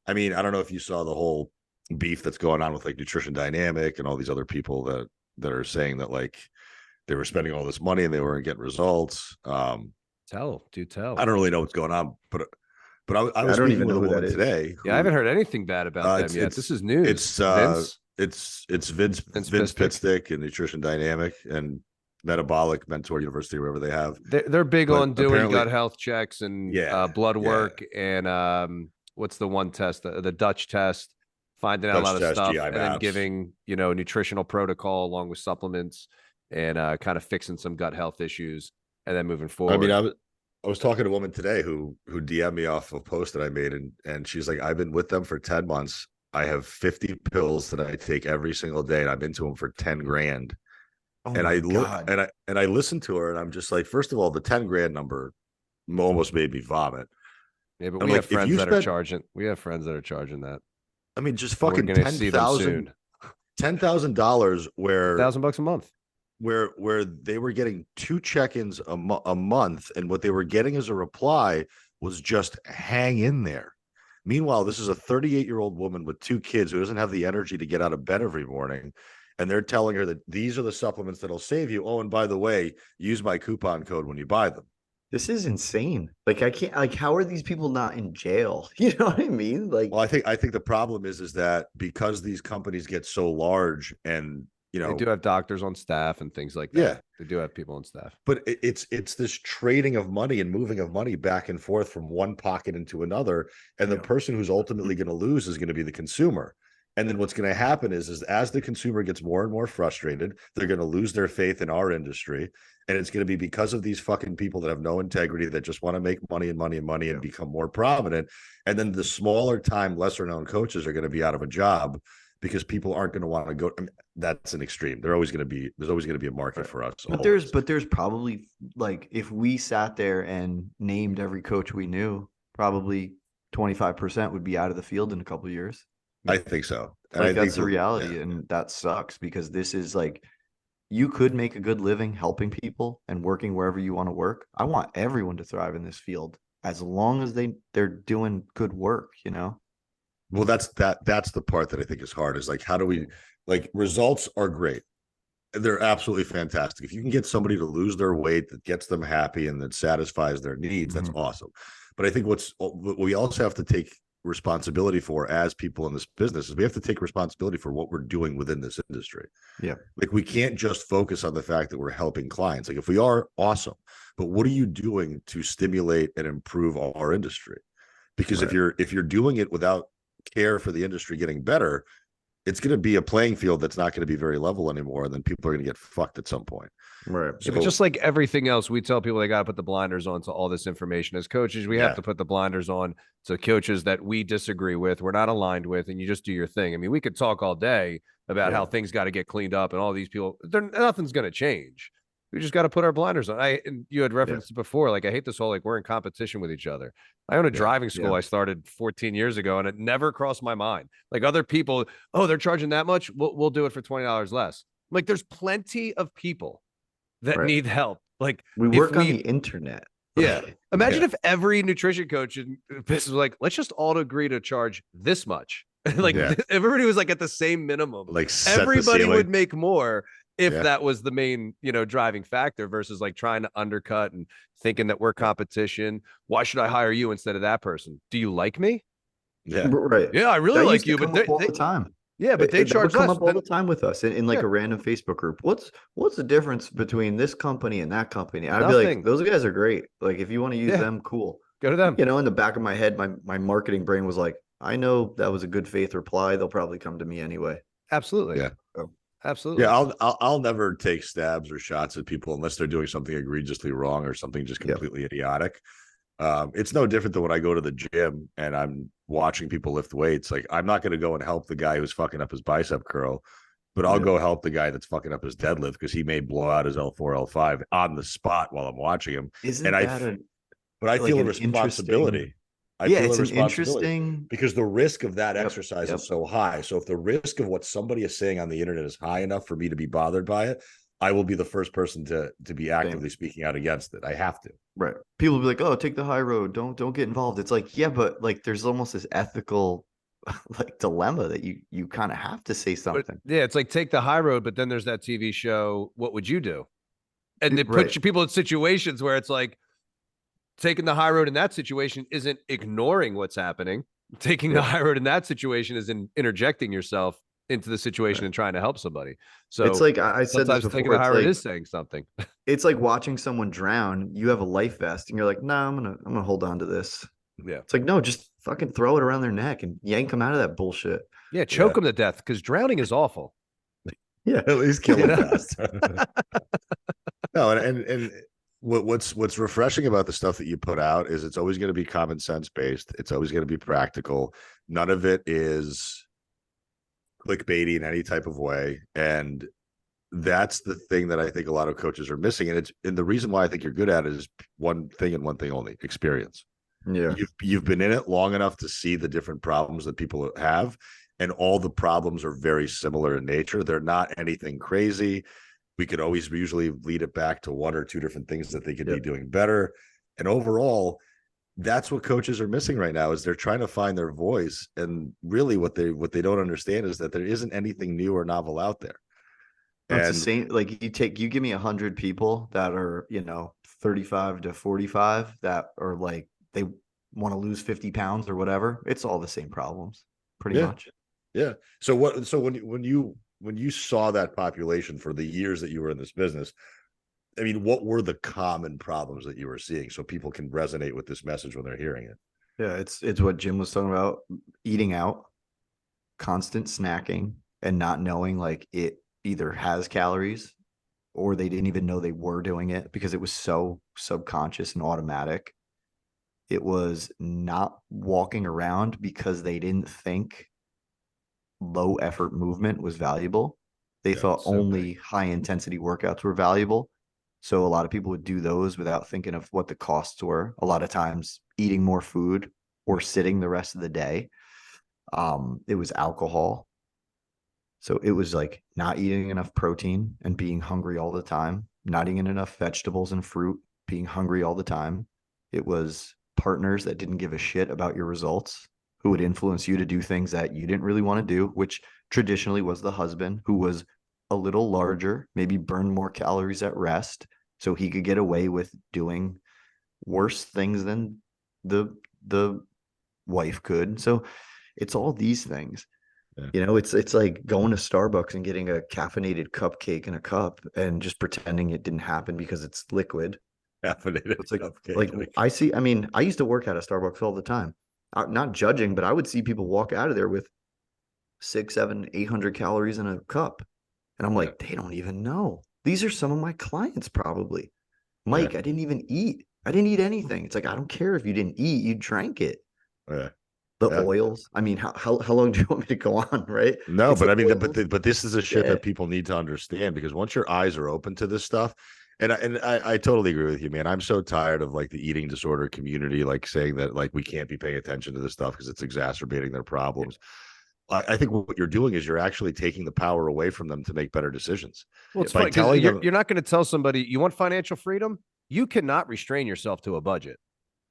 I mean, I don't know if you saw the whole beef that's going on with like Nutrition Dynamic and all these other people that are saying that like they were spending all this money and they weren't getting results. Tell. I don't really know what's going on, but I was don't speaking even with know a who woman that is. today. Yeah, I haven't heard anything bad about them yet. This is news. It's Vince Pitstick and Nutrition Dynamic and Metabolic Mentor University, wherever they have. They're big on doing gut health checks and blood work and what's the one test, the Dutch test, finding out a lot of stuff, GI and then maps. giving nutritional protocol along with supplements and kind of fixing some gut health issues and then moving forward. I mean, I was talking to a woman today who DM'd me off a post that I made, and she's like, I've been with them for 10 months. I have 50 pills that I take every single day, and I'm into them for 10 grand. And I look and I listen to her, and I'm just like, first of all, the 10 grand number almost made me vomit. Yeah, but we have friends that are charging. We have friends that are charging that. I mean, just fucking $10,000 where $1,000 a month. Where they were getting 2 check-ins a month, and what they were getting as a reply was just hang in there. Meanwhile, this is a 38-year-old woman with 2 kids who doesn't have the energy to get out of bed every morning. And they're telling her that these are the supplements that'll save you. Oh, and by the way, use my coupon code when you buy them. This is insane. Like, I can't, like, how are these people not in jail? You know what I mean? Like, well, I think the problem is that because these companies get so large and, they do have doctors on staff and things like that. Yeah. They do have people on staff. But it's this trading of money and moving of money back and forth from one pocket into another. And the person who's ultimately going to lose is going to be the consumer. And then what's going to happen is as the consumer gets more and more frustrated, they're going to lose their faith in our industry. And it's going to be because of these fucking people that have no integrity, that just want to make money and become more prominent. And then the smaller time, lesser known coaches are going to be out of a job because people aren't going to want to go. I mean, that's an extreme. There's always going to be a market for us. But there's probably, like, if we sat there and named every coach we knew, probably 25% would be out of the field in a couple of years. I think so. And like, that's the reality. And that sucks, because this is like, you could make a good living helping people and working wherever you want to work. I want everyone to thrive in this field as long as they're doing good work, Well, that's the part that I think is hard, is like, how do we, like, results are great. They're absolutely fantastic. If you can get somebody to lose their weight that gets them happy and that satisfies their needs, that's awesome. But I think what we also have to take responsibility for as people in this business is we have to take responsibility for what we're doing within this industry. Yeah. Like, we can't just focus on the fact that we're helping clients. Like, if we are, awesome, but what are you doing to stimulate and improve our industry? Because if you're doing it without care for the industry getting better, it's going to be a playing field that's not going to be very level anymore. And then people are going to get fucked at some point. Right. So, but just like everything else, we tell people they got to put the blinders on to all this information. As coaches, we have to put the blinders on to coaches that we disagree with, we're not aligned with, and you just do your thing. I mean, we could talk all day about how things got to get cleaned up and all these people, nothing's going to change. We just got to put our blinders on. And you had referenced it before. Like, I hate this whole, like, we're in competition with each other. I own a driving school I started 14 years ago, and it never crossed my mind. Like, other people, oh, they're charging that much. We'll do it for $20 less. Like, there's plenty of people that need help. Like, we work on the internet. Yeah. Imagine Yeah. if every nutrition coach in business was like, let's just all agree to charge this much. Like Yeah. everybody was like at the same minimum. Like set the Everybody ceiling. would make more if Yeah. that was the main, driving factor versus like trying to undercut and thinking that we're competition. Why should I hire you instead of that person? Do you like me? Yeah. Right. Yeah, I really That like used to you, but come up all the time. yeah, but they That would charge come less. up all the time with us in like Yeah. a random Facebook group. What's the difference between this company and that company? I'd be Nothing. like, those guys are great. Like, if you want to use Yeah. them, cool. Go to them. In the back of my head, my marketing brain was like, I know that was a good faith reply. They'll probably come to me anyway. Absolutely. Yeah. Absolutely. Yeah, I'll never take stabs or shots at people unless they're doing something egregiously wrong or something just completely idiotic. It's no different than when I go to the gym and I'm watching people lift weights. Like, I'm not going to go and help the guy who's fucking up his bicep curl, but I'll go help the guy that's fucking up his deadlift because he may blow out his L4, L5 on the spot while I'm watching him. Isn't and that but I like feel a an responsibility. I yeah, feel it's a an responsibility interesting. because the risk of that Yep, exercise yep. is so high. So if the risk of what somebody is saying on the internet is high enough for me to be bothered by it, I will be the first person to be actively speaking out against it. I have to. Right. People will be like, "Oh, take the high road. Don't get involved." It's like, yeah, but like, there's almost this ethical like dilemma that you kind of have to say But, something. yeah, it's like take the high road, but then there's that TV show, What Would You Do? And it Right. puts people in situations where it's like taking the high road in that situation isn't ignoring what's happening. Taking the high road in that situation is interjecting yourself into the situation and trying to help somebody. So It's like I said this sometimes taking before. the high It's road like is saying something. it's like watching someone drown. You have a life vest, and you're like, "Nah, I'm gonna hold on to this." Yeah. It's like, no, just fucking throw it around their neck and yank them out of that bullshit. Yeah, choke them to death because drowning is awful. Yeah, At least kill You him know? fast. No, and what's refreshing about the stuff that you put out is it's always going to be common sense based. It's always going to be practical. None of it is clickbaity in any type of way. And that's the thing that I think a lot of coaches are missing. And the reason why I think you're good at it is one thing and one thing only: experience. Yeah. You've been in it long enough to see the different problems that people have, and all the problems are very similar in nature. They're not anything crazy. We could always usually lead it back to one or two different things that they could be doing better. And overall, that's what coaches are missing right now is they're trying to find their voice. And really what they don't understand is that there isn't anything new or novel out there. No, it's the And same. Like you give me 100 people that are, 35 to 45 that are like, they want to lose 50 pounds or whatever. It's all the same problems pretty much. Yeah. So when you saw that population for the years that you were in this business, I mean, what were the common problems that you were seeing so people can resonate with this message when they're hearing it? Yeah. It's what Jim was talking about: eating out, constant snacking, and not knowing like it either has calories or they didn't even know they were doing it because it was so subconscious and automatic. It was not walking around because they didn't think low effort movement was valuable. They thought only high intensity workouts were valuable. So a lot of people would do those without thinking of what the costs were. A lot of times eating more food or sitting the rest of the day. It was alcohol. So it was like not eating enough protein and being hungry all the time, not eating enough vegetables and fruit, being hungry all the time. It was partners that didn't give a shit about your results, who would influence you to do things that you didn't really want to do, which traditionally was the husband, who was a little larger, maybe burned more calories at rest, so he could get away with doing worse things than the wife could. So it's all these things. Yeah. It's like going to Starbucks and getting a caffeinated cupcake in a cup and just pretending it didn't happen because it's liquid. Caffeinated It's like cupcake. I used to work at a Starbucks all the time. Not judging, but I would see people walk out of there with 600, 700, 800 calories in a cup. And I'm like, they don't even know. These are some of my clients probably. Mike, I didn't even eat. I didn't eat anything. It's like, I don't care if you didn't eat, you drank it. Yeah. The oils. I mean, how long do you want me to go on, right? No, It's but the I mean, oils. but this is a shit that people need to understand, because once your eyes are open to this stuff, and I totally agree with you, man. I'm so tired of like the eating disorder community, like saying that like we can't be paying attention to this stuff because it's exacerbating their problems. I think what you're doing is you're actually taking the power away from them to make better decisions. Well, it's By funny because telling them, you're not going to tell somebody you want financial freedom. you cannot restrain yourself to a budget.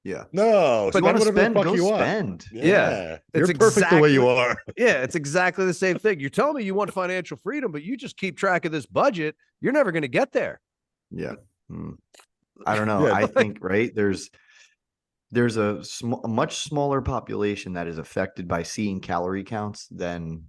Yeah. No, But you want to spend, go spend. Yeah. It's You're perfect the way you are. Yeah, it's exactly the same thing. You're telling me you want financial freedom, but you just keep track of this budget. You're never going to get there. Yeah. I don't know. Yeah, I think, right, there's a much smaller population that is affected by seeing calorie counts than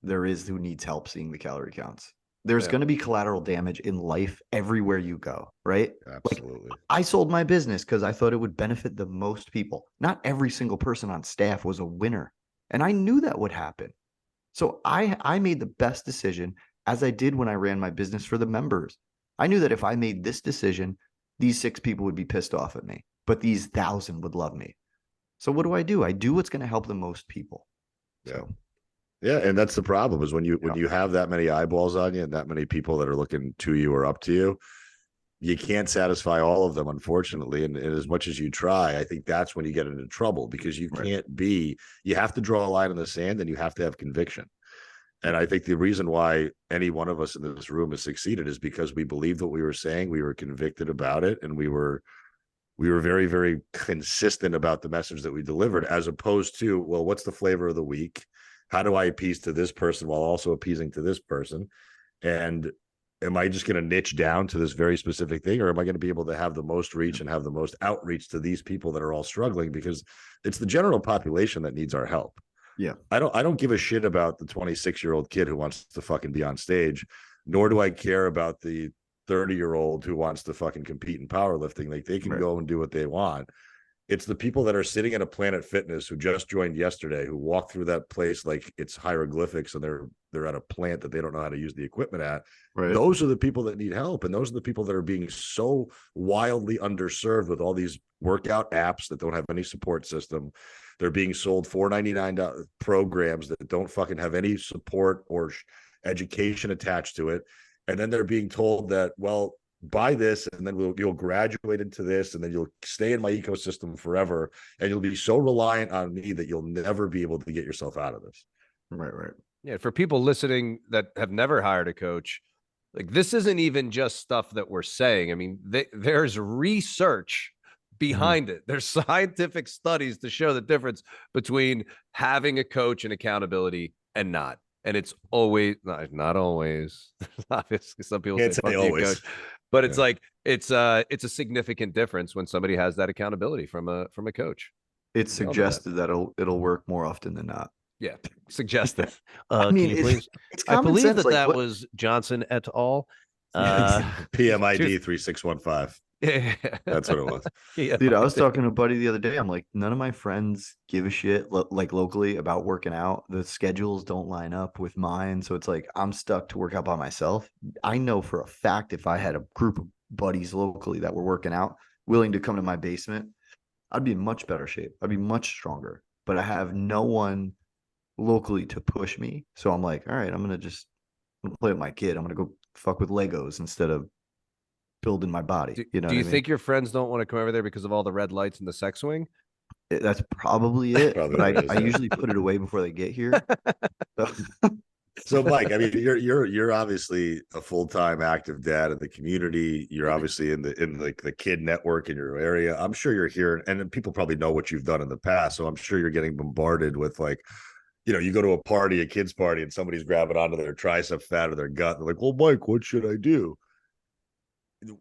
there is who needs help seeing the calorie counts. There's Yeah. going to be collateral damage in life everywhere you go, right? Absolutely. Like, I sold my business because I thought it would benefit the most people. Not every single person on staff was a winner. And I knew that would happen. So I made the best decision, as I did when I ran my business for the members. I knew that if I made this decision, these 6 people would be pissed off at me, but these 1,000 would love me. So what do? I do what's going to help the most people. So. Yeah, and that's the problem is when you have that many eyeballs on you and that many people that are looking to you or up to you, you can't satisfy all of them, unfortunately. And as much as you try, I think that's when you get into trouble because you can't you have to draw a line in the sand and you have to have conviction. And I think the reason why any one of us in this room has succeeded is because we believed what we were saying, we were convicted about it, and we were very, very consistent about the message that we delivered, as opposed to, well, what's the flavor of the week? How do I appease to this person while also appeasing to this person? And am I just going to niche down to this very specific thing, or am I going to be able to have the most reach and have the most outreach to these people that are all struggling? Because it's the general population that needs our help. Yeah. I don't give a shit about the 26-year-old kid who wants to fucking be on stage, nor do I care about the 30-year-old who wants to fucking compete in powerlifting. Like, they can go and do what they want. It's the people that are sitting at a Planet Fitness who just joined yesterday, who walk through that place like it's hieroglyphics and they're at a plant that they don't know how to use the equipment at. Right. Those are the people that need help. And those are the people that are being so wildly underserved with all these workout apps that don't have any support system. They're being sold $4.99 programs that don't fucking have any support or education attached to it. And then they're being told that, well, buy this and then you'll graduate into this and then you'll stay in my ecosystem forever and you'll be so reliant on me that you'll never be able to get yourself out of this. Right. Yeah, for people listening that have never hired a coach, like, this isn't even just stuff that we're saying. I mean, there's research behind it. There's scientific studies to show the difference between having a coach and accountability and not. And it's always not always. Obviously, some people Can't say always. coach, but it's like it's a significant difference when somebody has that accountability from a coach. It's suggested that it'll work more often than not. Yeah, suggested. I mean, can you please? it's I common believe sense. that was Johnson et al. PMID 3615. Yeah, That's what it was. Yeah, Dude, I was talking to a buddy the other day. I'm like, none of my friends give a shit like locally about working out. The schedules don't line up with mine. So it's like, I'm stuck to work out by myself. I know for a fact, if I had a group of buddies locally that were working out, willing to come to my basement, I'd be in much better shape. I'd be much stronger, but I have no one locally to push me. So I'm like, all right, I'm going to play with my kid. I'm going to go fuck with Legos instead of building my body. Do you you think your friends don't want to come over there because of all the red lights and the sex swing? That's probably it. Probably but what it is, I yeah. usually put it away before they get here. So, Mike, I mean, you're obviously a full-time active dad in the community. You're obviously in the kid network in your area. I'm sure you're hearing, and people probably know what you've done in the past. So I'm sure you're getting bombarded with, like, you go to a party, a kid's party, and somebody's grabbing onto their tricep fat or their gut. They're like, well, Mike, what should I do?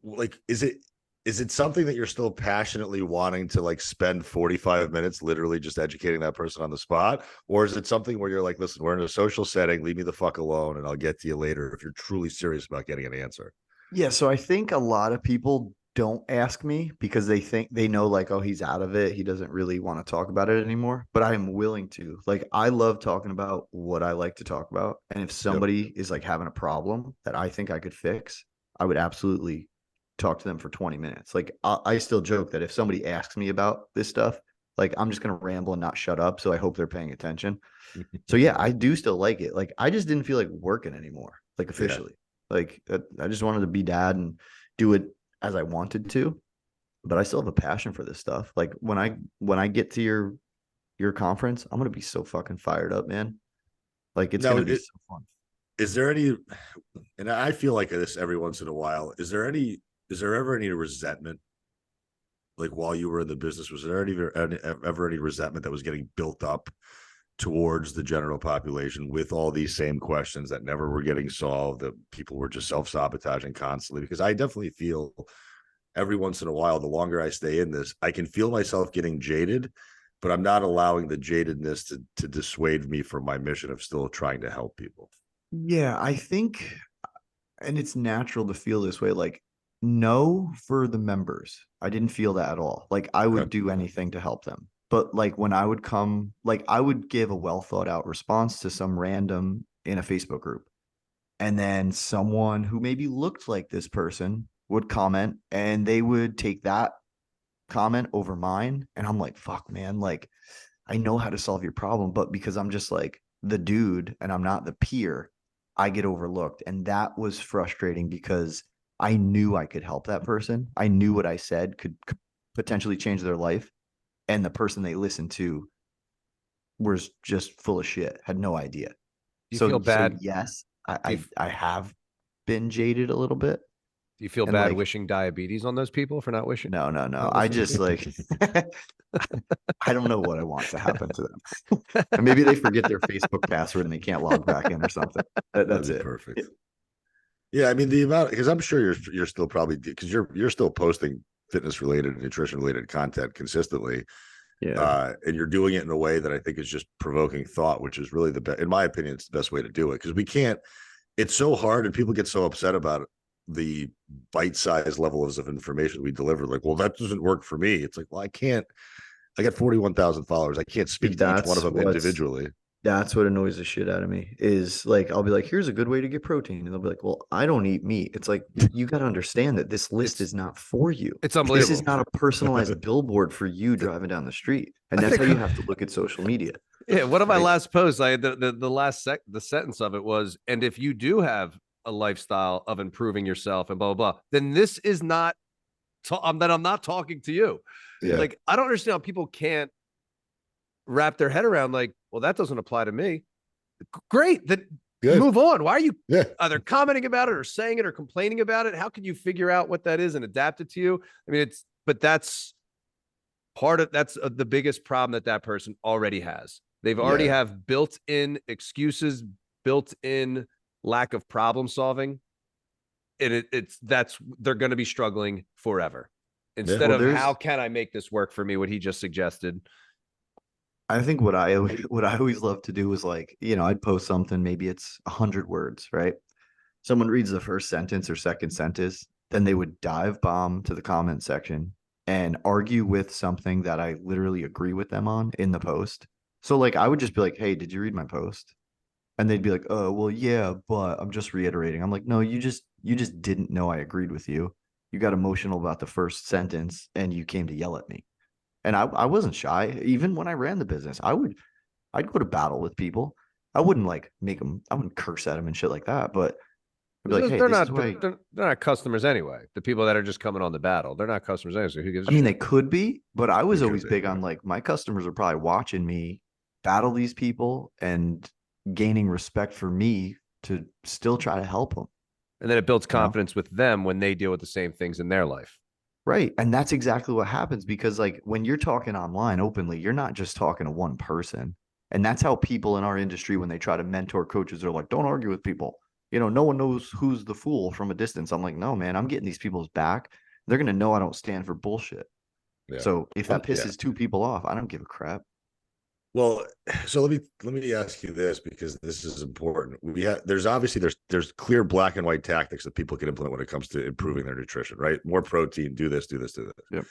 Like, is it something that you're still passionately wanting to, like, spend 45 minutes literally just educating that person on the spot? Or is it something where you're like, listen, we're in a social setting, leave me the fuck alone and I'll get to you later if you're truly serious about getting an answer? Yeah. So I think a lot of people don't ask me because they know, like, oh, he's out of it. He doesn't really want to talk about it anymore, but I am willing to. Like, I love talking about what I like to talk about. And if somebody is, like, having a problem that I think I could fix, I would absolutely talk to them for 20 minutes. Like, I still joke that if somebody asks me about this stuff, like, I'm just going to ramble and not shut up. So I hope they're paying attention. So yeah, I do still like it. Like, I just didn't feel like working anymore, like, officially. Like, I just wanted to be dad and do it as I wanted to, but I still have a passion for this stuff. Like, when I get to your conference, I'm going to be so fucking fired up, man. Like, it's going to be so fun. Is there any, and I feel like this every once in a while, is there any is there ever any resentment? Like while you were in the business, was there ever any resentment that was getting built up towards the general population with all these same questions that never were getting solved, that people were just self-sabotaging constantly? Because I definitely feel every once in a while, the longer I stay in this, I can feel myself getting jaded, but I'm not allowing the jadedness to dissuade me from my mission of still trying to help people. Yeah, I think, and it's natural to feel this way. Like, no, for the members, I didn't feel that at all. Like, I would do anything to help them. But like when I would come, like I would give a well thought out response to some random in a Facebook group. And then someone who maybe looked like this person would comment and they would take that comment over mine. And I'm like, fuck, man, like I know how to solve your problem. But because I'm just like the dude and I'm not the peer, I get overlooked. And that was frustrating because I knew I could help that person. I knew what I said could potentially change their life. And the person they listened to was just full of shit, had no idea. Do you feel bad? So yes, I have been jaded a little bit. Do you feel And, bad like, wishing diabetes on those people for not wishing? No. not I listening just to like I don't know what I want to happen to them. And maybe they forget their Facebook password and they can't log back in or something. That's That'd be it. perfect. Yeah, I mean the amount, because I'm sure you're still probably, because you're still posting fitness related, nutrition related content consistently. Yeah. And you're doing it in a way that I think is just provoking thought, which is really the best, in my opinion, it's the best way to do it. Because we can't, it's so hard and people get so upset about the bite-sized levels of information we deliver. Like, well, that doesn't work for me. It's like, well, I got 41,000 followers. I can't speak to each one of them individually. That's what annoys the shit out of me is like, I'll be like, here's a good way to get protein. And they'll be like, well, I don't eat meat. It's like, you got to understand that this list is not for you. It's This unbelievable. is not a personalized billboard for you driving down the street. And I that's how think- you have to look at social media. Yeah, one of my Right. last posts, the sentence of it was, and if you do have a lifestyle of improving yourself and blah blah blah, then this is not that I'm not talking to you. Yeah. Like, I don't understand how people can't wrap their head around, like, well, that doesn't apply to me. Great, then Good. move on. Why are you Yeah. either commenting about it or saying it or complaining about it? How can you figure out what that is and adapt it to you? I mean, that's the biggest problem that person already has. They've already Yeah. have built-in excuses, built-in lack of problem solving. And they're going to be struggling forever. Instead Well, of how can I make this work for me? What he just suggested. I think what I always love to do is like, I'd post something, maybe it's 100 words, right? Someone reads the first sentence or second sentence, then they would dive bomb to the comment section and argue with something that I literally agree with them on in the post. So like, I would just be like, hey, did you read my post? And they'd be like, oh, well, yeah, but I'm just reiterating. I'm like, no, you just didn't know I agreed with you. You got emotional about the first sentence and you came to yell at me. And I wasn't shy. Even when I ran the business, I'd go to battle with people. I wouldn't like I wouldn't curse at them and shit like that. But I'd be like, hey, they're not customers anyway. The people that are just coming on the battle, they're not customers anyway. So who gives a I mean, shit? they could be, but I was They could always be, big yeah. on like my customers are probably watching me battle these people and gaining respect for me to still try to help them. And then it builds know? confidence with them when they deal with the same things in their life. Right. And that's exactly what happens because like when you're talking online openly, you're not just talking to one person. And that's how people in our industry, when they try to mentor coaches, are like, don't argue with people. No one knows who's the fool from a distance. I'm like, no, man, I'm getting these people's back. They're going to know I don't stand for bullshit. Yeah. So if that Yeah. pisses two people off, I don't give a crap. Well, so let me ask you this, because this is important. There's clear black and white tactics that people can implement when it comes to improving their nutrition, right? More protein, do this. Yep.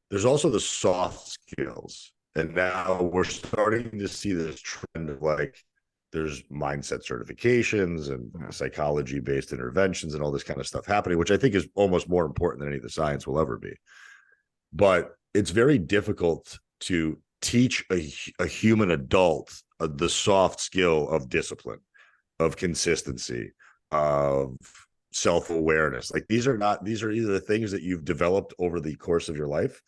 There's also the soft skills. And now we're starting to see this trend of like there's mindset certifications and psychology-based interventions and all this kind of stuff happening, which I think is almost more important than any of the science will ever be. But it's very difficult to teach a human adult the soft skill of discipline, of consistency, of self-awareness. Like these are either the things that you've developed over the course of your life,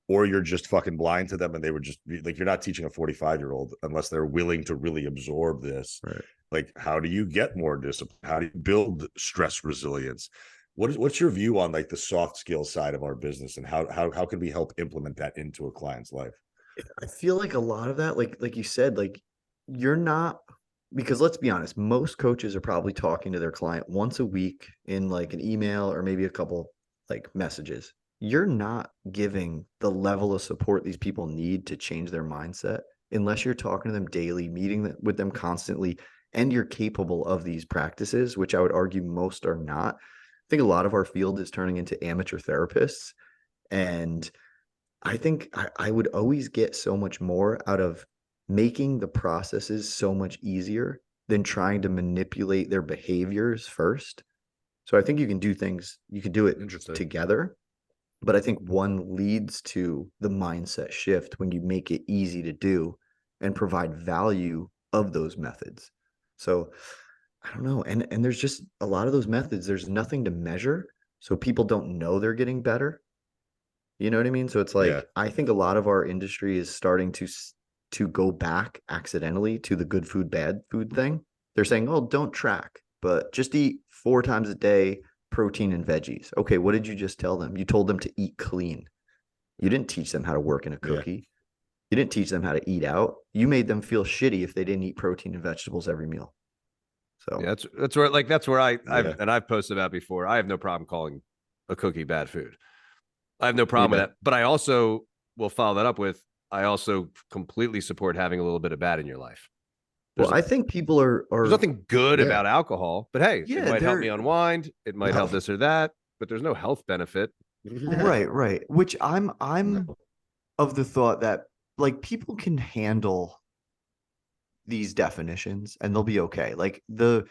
or you're just fucking blind to them and they would just be like, you're not teaching a 45-year-old unless they're willing to really absorb this. Right. Like, how do you get more discipline? How do you build stress resilience? What's your view on like the soft skills side of our business, and how can we help implement that into a client's life? I feel like a lot of that, like you said, like you're not, because let's be honest, most coaches are probably talking to their client once a week in like an email or maybe a couple like messages. You're not giving the level of support these people need to change their mindset unless you're talking to them daily, meeting with them constantly, and you're capable of these practices, which I would argue most are not. I think a lot of our field is turning into amateur therapists. And I think I would always get so much more out of making the processes so much easier than trying to manipulate their behaviors first. So I think you can do things, you can do it together. But I think one leads to the mindset shift when you make it easy to do and provide value of those methods. So I don't know. And there's just a lot of those methods, there's nothing to measure. So people don't know they're getting better. You know what I mean? So it's like, Yeah. I think a lot of our industry is starting to go back accidentally to the good food, bad food thing. They're saying, oh, don't track, but just eat 4 times a day, protein and veggies. Okay, what did you just tell them? You told them to eat clean. You didn't teach them how to work in a cookie. You didn't teach them how to eat out. You made them feel shitty if they didn't eat protein and vegetables every meal. So Yeah, that's where I've posted about before. I have no problem calling a cookie bad food. I have no problem with that. But I also will follow that up with, I also completely support having a little bit of bad in your life. I think people are there's nothing good about alcohol, but hey, it might help me unwind. It might help this or that, but there's no health benefit. Right. Which I'm of the thought that like people can handle these definitions and they'll be okay. Like the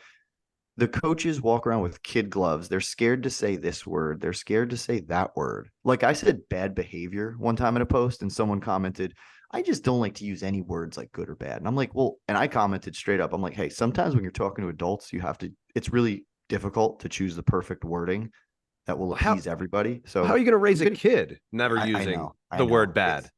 coaches walk around with kid gloves. They're scared to say this word. They're scared to say that word. Like I said bad behavior one time in a post and someone commented, I just don't like to use any words like good or bad. And I'm like, well, and I commented straight up. I'm like, hey, sometimes when you're talking to adults, it's really difficult to choose the perfect wording that will appease everybody. So how are you going to raise a kid never using the word bad?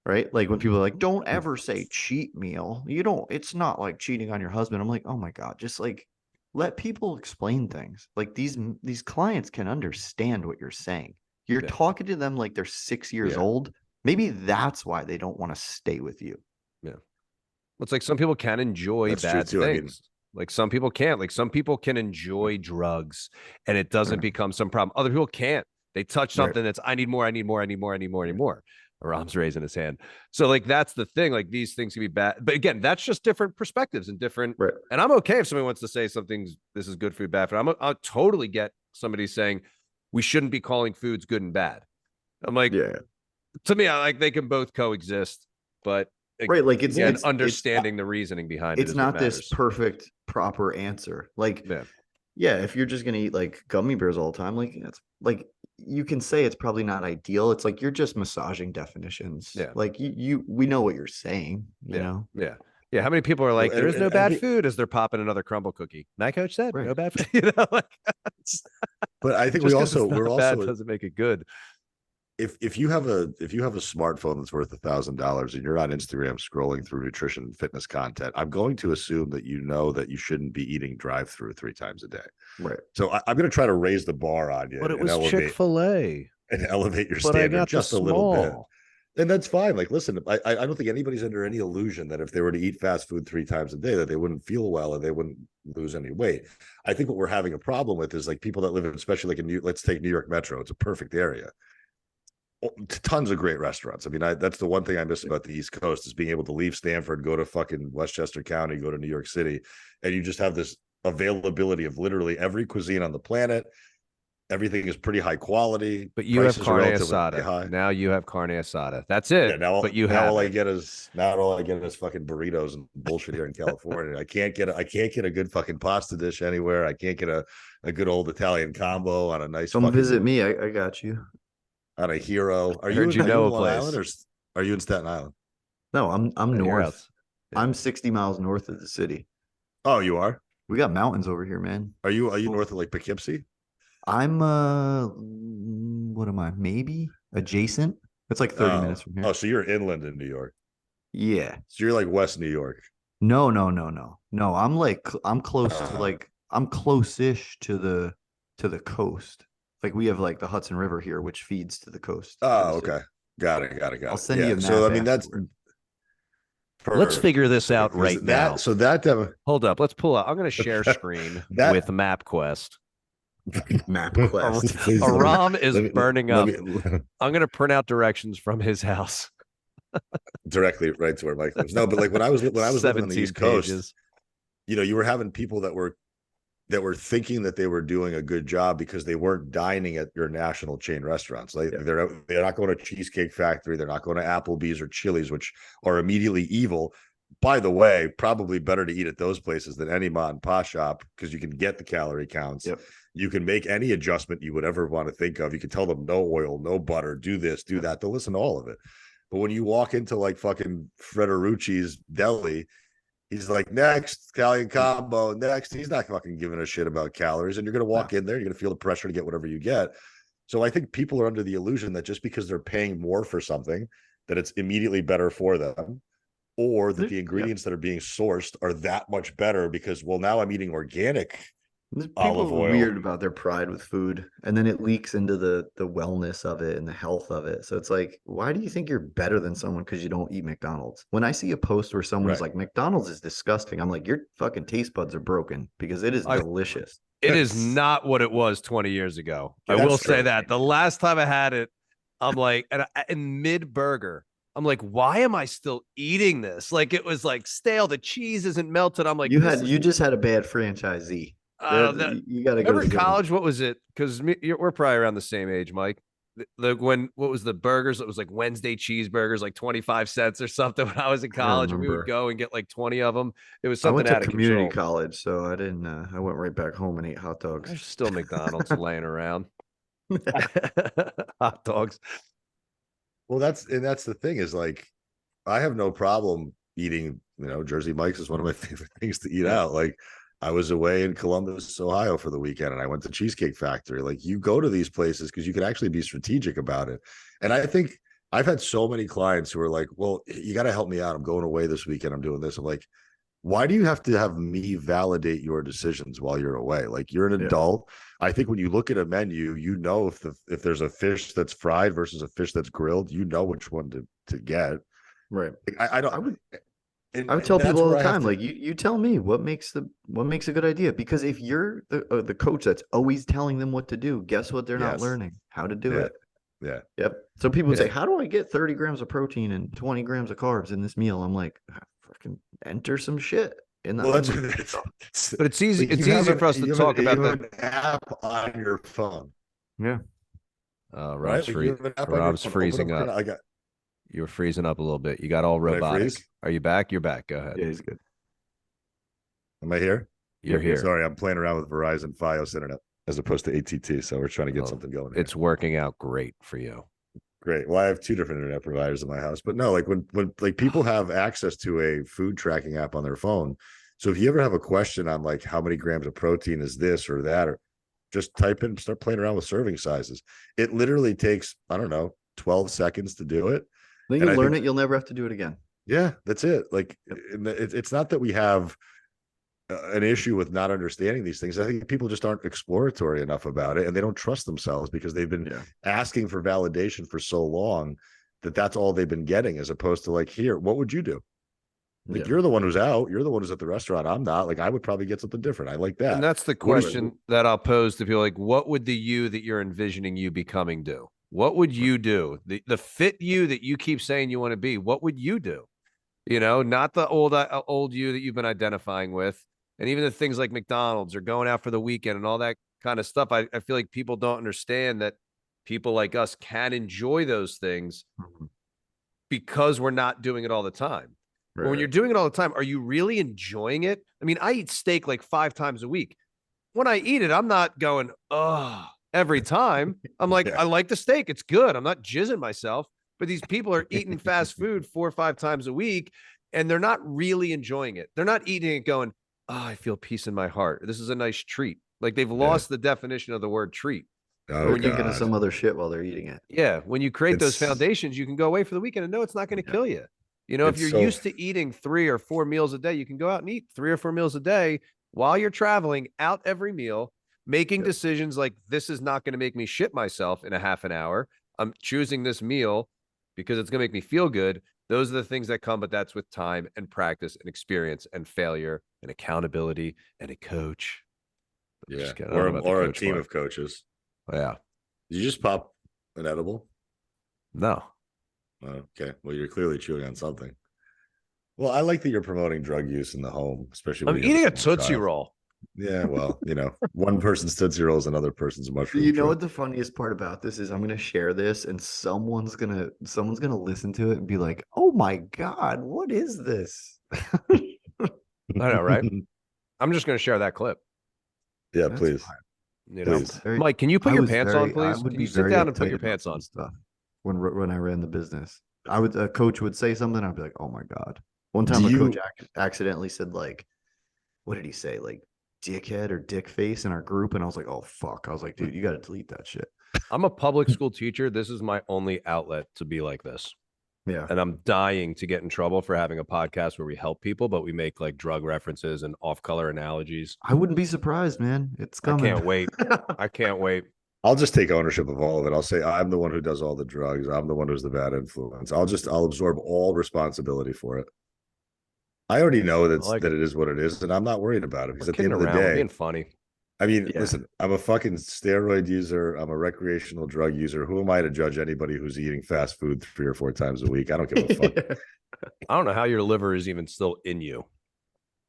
Right? Like when people are like, don't ever say cheat meal. It's not like cheating on your husband. I'm like, oh my God, just like let people explain things. Like these clients can understand what you're saying. You're talking to them like they're 6 years old. Maybe that's why they don't want to stay with you. Yeah. It's like some people can enjoy bad things. Like some people can't. Like some people can enjoy drugs and it doesn't become some problem. Other people can't. They touch something that's I need more. Aram's raising his hand. So like that's the thing. Like these things can be bad. But again, that's just different perspectives and different. And I'm okay if somebody wants to say something's this is good food, bad food. I'll totally get somebody saying we shouldn't be calling foods good and bad. I'm like, to me, I like they can both coexist, but like it's understanding the reasoning behind it. It's not this perfect, proper answer. Like, if you're just gonna eat like gummy bears all the time, like it's like you can say it's probably not ideal. It's like you're just massaging definitions. Like we know what you're saying. You know. Yeah. How many people are like, there is no bad food as they're popping another crumble cookie? My coach said no bad food. You know, like, but I think we're also doesn't make it good. If you have a smartphone that's worth $1,000 and you're on Instagram scrolling through nutrition and fitness content, I'm going to assume that you know that you shouldn't be eating drive-through 3 times a day. Right. So I'm going to try to raise the bar on you. But it was Chick-fil-A. And elevate your standard just a little bit. And that's fine. Like, listen, I don't think anybody's under any illusion that if they were to eat fast food 3 times a day, that they wouldn't feel well and they wouldn't lose any weight. I think what we're having a problem with is like people that live in, especially like let's take New York Metro. It's a perfect area. Tons of great restaurants. I mean, that's the one thing I miss about the East Coast is being able to leave Stanford, go to fucking Westchester County, go to New York City, and you just have this availability of literally every cuisine on the planet. Everything is pretty high quality. But you have carne asada. Now you have carne asada. That's it. Yeah, now, but you now have all I get is fucking burritos and bullshit here in California. I can't get a good fucking pasta dish anywhere. I can't get a good old Italian combo on a nice. Come visit me. I got you. On a hero. Are you in Long Island or are you in Staten Island? No, I'm north. I'm 60 miles north of the city. Oh, you are? We got mountains over here, man. Are you north of like Poughkeepsie? I'm what am I? Maybe adjacent. It's like 30 minutes from here. Oh, so you're inland in New York. Yeah. So you're like West New York. No. I'm close to like I'm close-ish to the to the coast. Like we have like the Hudson River here, which feeds to the coast. Oh, okay. Got it. I'll send you a map. So I mean, that's Let's figure this out perfect. 'Cause right now. So that demo, Hold up. Let's pull out. I'm going to share screen That- with MapQuest. MapQuest. Please let me- Aram is let me- burning let up. me- I'm going to print out directions from his house. directly right to where Mike lives. No, but like when I was living on the 17 East Coast, pages. you were having people that were thinking that they were doing a good job because they weren't dining at your national chain restaurants. Like they're not going to Cheesecake Factory, they're not going to Applebee's or Chili's, which are immediately evil. By the way, probably better to eat at those places than any mom and pop shop because you can get the calorie counts. Yep. You can make any adjustment you would ever want to think of. You can tell them no oil, no butter, do this, do that. They'll listen to all of it. But when you walk into like fucking Frederiucci's deli, he's like, next Italian combo, next. He's not fucking giving a shit about calories. And you're going to walk in there, you're going to feel the pressure to get whatever you get. So I think people are under the illusion that just because they're paying more for something, that it's immediately better for them, or that the ingredients that are being sourced are that much better because, well, now I'm eating organic olive People oil. are weird about their pride with food, and then it leaks into the wellness of it and the health of it. So it's like, why do you think you're better than someone because you don't eat McDonald's? When I see a post where someone's Right. like, McDonald's is disgusting, I'm like, your fucking taste buds are broken because it is delicious. It is not what it was 20 years ago. I That's will say true. that. The last time I had it, I'm like, in mid burger, I'm like, why am I still eating this? Like it was like stale. The cheese isn't melted. I'm like, You just had a bad franchisee. You got to go remember to in the college. What was it? Because we're probably around the same age, Mike. What was the burgers? It was like Wednesday cheeseburgers, like 25 cents or something. When I was in college, and we would remember. go and get like 20 of them. It was I something went to out of community control. college, so I didn't. I went right back home and ate hot dogs. There's still McDonald's laying around. Hot dogs. Well, that's the thing is like, I have no problem eating, Jersey Mike's is one of my favorite things to eat out. Like I was away in Columbus, Ohio for the weekend and I went to Cheesecake Factory. Like you go to these places because you can actually be strategic about it. And I think I've had so many clients who are like, well, you got to help me out. I'm going away this weekend. I'm doing this. I'm like, why do you have to have me validate your decisions while you're away? Like you're an adult. I think when you look at a menu, if there's a fish that's fried versus a fish that's grilled, which one to get. Right. I would tell people all the time, like you tell me what makes a good idea. Because if you're the coach that's always telling them what to do, guess what? They're not learning how to do it. Yeah. Yep. So people would say, how do I get 30 grams of protein and 20 grams of carbs in this meal? I'm like, fucking enter some shit in that. Well, but it's easy. Like it's easier for us to talk about that. An app on your phone. Yeah. Rob's freezing up. You were freezing up a little bit. You got all robotic. Are you back? You're back. Go ahead. Yeah, he's good. Am I here? You're here. Sorry, I'm playing around with Verizon Fios internet as opposed to ATT. So we're trying to get something going. It's working out great for you. Great. Well, I have 2 different internet providers in my house, but no, like when like people have access to a food tracking app on their phone. So if you ever have a question on like how many grams of protein is this or that, or just type in, start playing around with serving sizes. It literally takes, I don't know, 12 seconds to do it. Then you learn it, you'll never have to do it again. Yeah, that's it. Like it's not that we have an issue with not understanding these things. I think people just aren't exploratory enough about it, and they don't trust themselves because they've been asking for validation for so long that that's all they've been getting, as opposed to like, here, what would you do? Like you're the one who's out, you're the one who's at the restaurant. I'm not. Like I would probably get something different. I like that. And that's the question that I'll pose to people. Like, what would the you that you're envisioning you becoming do? What would you do? The fit you that you keep saying you want to be, what would you do? Not the old you that you've been identifying with. And even the things like McDonald's or going out for the weekend and all that kind of stuff. I feel like people don't understand that people like us can enjoy those things because we're not doing it all the time. Right. But when you're doing it all the time, are you really enjoying it? I mean, I eat steak like 5 times a week. When I eat it, I'm not going, oh, every time. I'm like, I like the steak. It's good. I'm not jizzing myself. But these people are eating fast food 4 or 5 times a week, and they're not really enjoying it. They're not eating it going, oh, I feel peace in my heart. This is a nice treat. Like they've lost the definition of the word treat. Oh, when you're getting some other shit while they're eating it. Yeah. When you create those foundations, you can go away for the weekend and know it's not going to kill you. If you're used to eating 3 or 4 meals a day, you can go out and eat 3 or 4 meals a day while you're traveling out every meal. Making decisions like this is not going to make me shit myself in a half an hour. I'm choosing this meal because it's going to make me feel good. Those are the things that come, but that's with time and practice and experience and failure and accountability and a coach. Yeah, I don't know about the or a coach team part. of coaches. Yeah. Did you just pop an edible? No. Okay. Well, you're clearly chewing on something. Well, I like that you're promoting drug use in the home, especially when I'm you have eating a small Tootsie child. Roll. Yeah, well, one person's Tootsie Roll is another person's mushroom. You know what the funniest part about this is? I'm gonna share this, and someone's gonna listen to it and be like, "Oh my god, what is this?" I know, right? I'm just going to share that clip. Yeah, That's please. fine. You know, Please. Mike, can you put I your was pants very- on, please? I would Can be you sit very down and put uptight your about pants on? some stuff when I ran the business. A coach would say something, I'd be like, "Oh my god." One time, a coach accidentally said like, "What did he say? Like dickhead or dick face in our group," and I was like, "Oh fuck!" I was like, "Dude, you got to delete that shit." I'm a public school teacher. This is my only outlet to be like this. Yeah, And I'm dying to get in trouble for having a podcast where we help people, but we make like drug references and off-color analogies. I wouldn't be surprised, man. It's I coming. can't wait. I can't wait. I'll just take ownership of all of it. I'll say I'm the one who does all the drugs. I'm the one who's the bad influence. I'll absorb all responsibility for it. I already know that it is what it is, and I'm not worried about it because We're at the end of the around. We're day, being funny. I mean, Yeah. listen, I'm a fucking steroid user. I'm a recreational drug user. Who am I to judge anybody who's eating fast food 3 or 4 times a week? I don't give a fuck. I don't know how your liver is even still in you.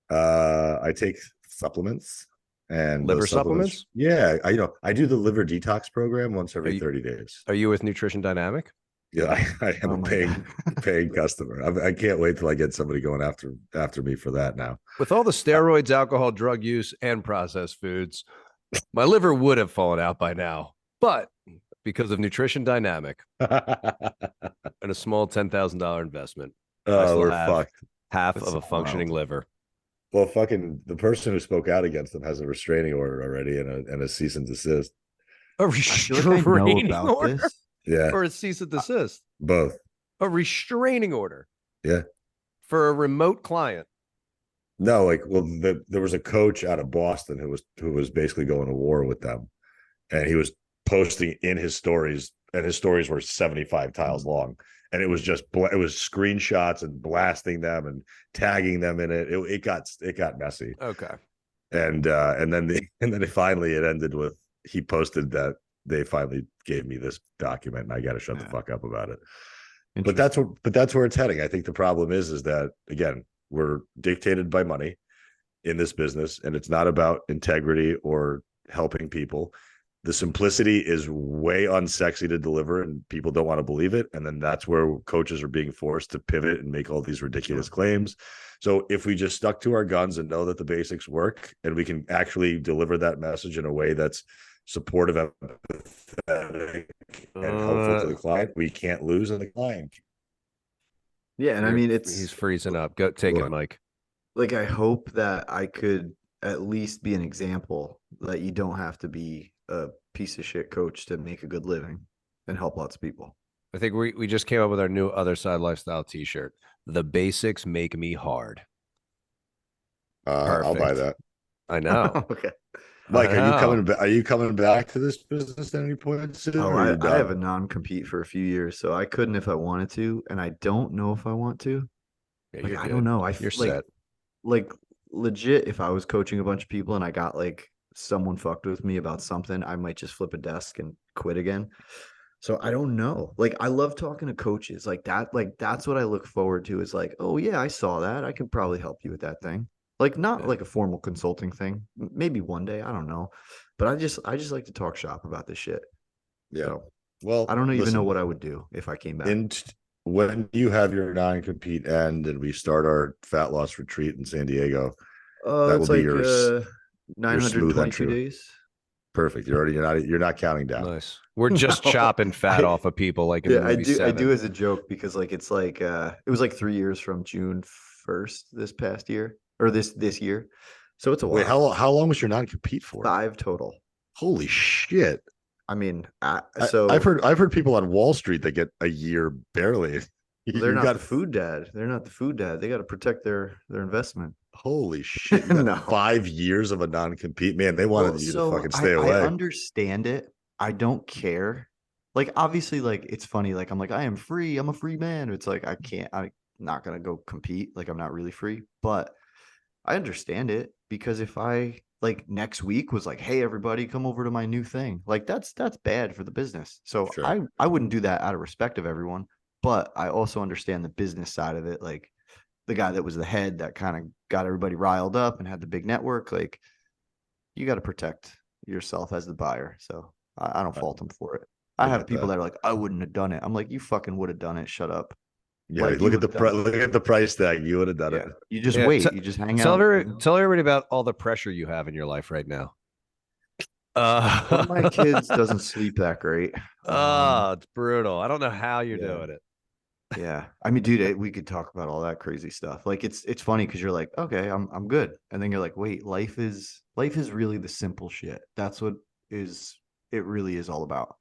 I take supplements and Liver those supplements. Yeah, I do the liver detox program once every 30 days. Are you with Nutrition Dynamic? Yeah, I am a paying customer. I can't wait till I get somebody going after me for that now. With all the steroids, alcohol, drug use, and processed foods, my liver would have fallen out by now. But because of Nutrition Dynamic and a small $10,000 investment, I still we're have fucked. half That's of a functioning wild. liver. Well, fucking the person who spoke out against them has a restraining order already and a cease and desist. A I feel like I know restraining about order? this. Yeah, Or a cease and desist? both. A restraining order? Yeah. For a remote client? No, like, well, there was a coach out of Boston who was basically going to war with them, and he was posting in his stories, and his stories were 75 tiles long, and it was just it was screenshots and blasting them and tagging them in it. It got messy. Okay. And then finally it ended with he posted that they finally gave me this document and I got to shut the fuck up about it. But that's where it's heading. I think the problem is that again, we're dictated by money in this business, and it's not about integrity or helping people. The simplicity is way unsexy to deliver and people don't want to believe it. And then that's where coaches are being forced to pivot and make all these ridiculous claims. So if we just stuck to our guns and know that the basics work and we can actually deliver that message in a way that's supportive, empathetic, and helpful to the client, we can't lose in the client. Yeah, and I mean he's freezing up. Go take it, Mike. Like I hope that I could at least be an example that you don't have to be a piece of shit coach to make a good living and help lots of people. I think we just came up with our new Other Side Lifestyle t-shirt. The basics make me hard. I'll buy that. I know. Okay. Mike, are you coming back to this business at any point soon? Oh, I have a non-compete for a few years, so I couldn't if I wanted to, and I don't know if I want to. Yeah, I don't know. You're set. Like legit, if I was coaching a bunch of people and I got like someone fucked with me about something, I might just flip a desk and quit again. So I don't know. Like I love talking to coaches like that. Like that's what I look forward to is like, oh yeah, I saw that. I could probably help you with that thing. Like not like a formal consulting thing. Maybe one day, I don't know. But I just like to talk shop about this shit. Yeah. So, well, I don't even know what I would do if I came back. When you have your non-compete end and we start our fat loss retreat in San Diego, that will be your 922 days. Perfect. You're not counting down. Nice. We're just chopping fat off of people like in the movie I do 7. as a joke because like it's like it was like 3 years from June 1st this past year or this year. So it's a while. Wait, how long was your non-compete for? 5 total. Holy shit. I mean, so I've heard people on Wall Street that get a year barely. They're not the food dad. They're not the food dad. They got to protect their investment. Holy shit! You got No. 5 years of a non-compete, man. They wanted Well, you to so fucking stay I away. understand it. I don't care. Like, obviously, like, it's funny. Like, I'm like, I am free. I'm a free man. It's like, I'm not going to go compete. Like, I'm not really free. But I understand it because if I, like, next week was like, hey, everybody, come over to my new thing. Like, that's bad for the business. So Sure. I wouldn't do that out of respect of everyone. But I also understand the business side of it. Like, the guy that was the head that kind of got everybody riled up and had the big network, like, you got to protect yourself as the buyer. So I don't I, fault him for it. I I have get people that. that are like, I wouldn't have done it. I'm like, you fucking would have done it. Shut up. Yeah, Like, look you at would have done it. look at the price tag. You would have done it. Yeah. You just Yeah, wait. You just hang tell out. tell everybody about all the pressure you have in your life right now. One of my kids doesn't sleep that great. It's brutal. I don't know how you're Yeah. doing it. Yeah. I mean, dude, we could talk about all that crazy stuff. Like, it's funny because you're like, okay, I'm good. And then you're like, wait, life is really the simple shit. That's what it really is all about.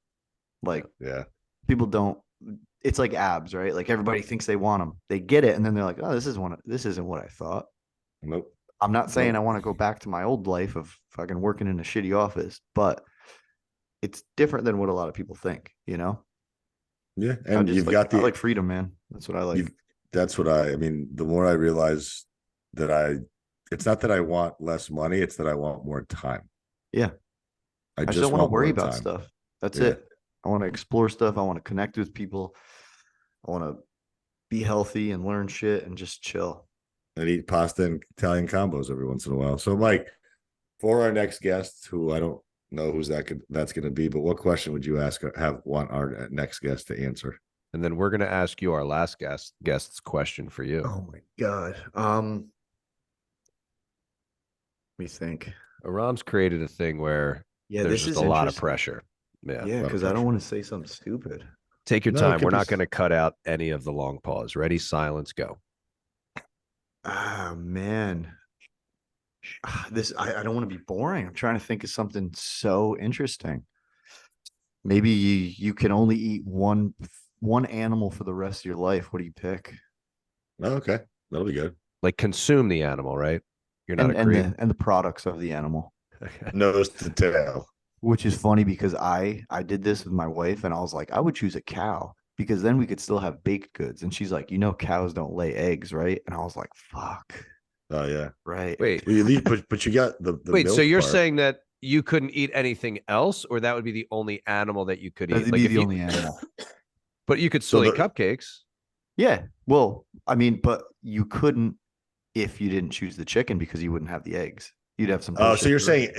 Like, Yeah. people don't, it's like abs, right? Like, everybody thinks they want them. They get it, and then they're like, oh, this isn't what I thought. Nope. I'm not saying I Nope. want to go back to my old life of fucking working in a shitty office, but it's different than what a lot of people think, you know? Yeah, I and just you've like got I the like freedom, man. That's what I like. you've that's what I mean. The more I realize that it's not that I want less money, it's that I want more time. Yeah. I I just don't just want to want worry more about time. stuff. That's Yeah. it. I want to explore stuff. I want to connect with people. I want to be healthy and learn shit and just chill. And eat pasta and Italian combos every once in a while. So, Mike, for our next guest, who I don't know that's going to be, but what question would you want our next guest to answer? And then we're going to ask you our last guest's question for you. Oh my God. Let me think. Aram's created a thing where Yeah, there's this just is a lot of interesting. pressure. Yeah. Yeah, lot of because I don't pressure. want to say something stupid. Take your No, it time. could We're be not going to cut out any of the long pause. Ready? Silence, go. Ah, man. I don't want to be boring. I'm trying to think of something so interesting. Maybe you can only eat one animal for the rest of your life. What do you pick? Oh, okay. That'll be good. Like consume the animal, right? You're not a And creep. the products of the animal. Okay. Nose to tail. Which is funny because I did this with my wife and I was like, I would choose a cow because then we could still have baked goods. And she's like, cows don't lay eggs, right? And I was like, fuck. Oh yeah. Right. Wait, Well, you leave, but you got the wait. So milk you're part. saying that you couldn't eat anything else, or that would be the only animal that you could eat? That'd Like be if the you, only animal. but you could So still eat the cupcakes. Yeah. Well, I mean, but you couldn't if you didn't choose the chicken because you wouldn't have the eggs. You'd have some Oh, bullshit.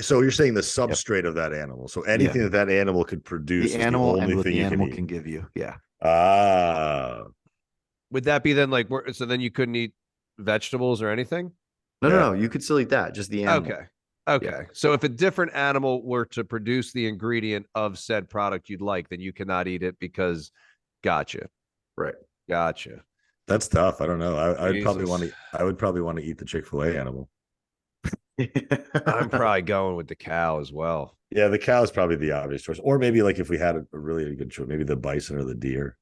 so you're saying the substrate of that animal. So anything that animal could produce the is the animal and only what thing the you can animal eat. can give you. Yeah. Ah, Would that be then like so then you couldn't eat vegetables or anything? No, Yeah. no. You could still eat that. Just the animal. Okay. Okay. So if a different animal were to produce the ingredient of said product you'd like, then you cannot eat it because gotcha. Right. Gotcha. that's tough. I don't know. I would probably Jesus. want to eat the Chick-fil-A animal. I'm probably going with the cow as well. Yeah, the cow is probably the obvious choice, or maybe like if we had a really good choice, maybe the bison or the deer.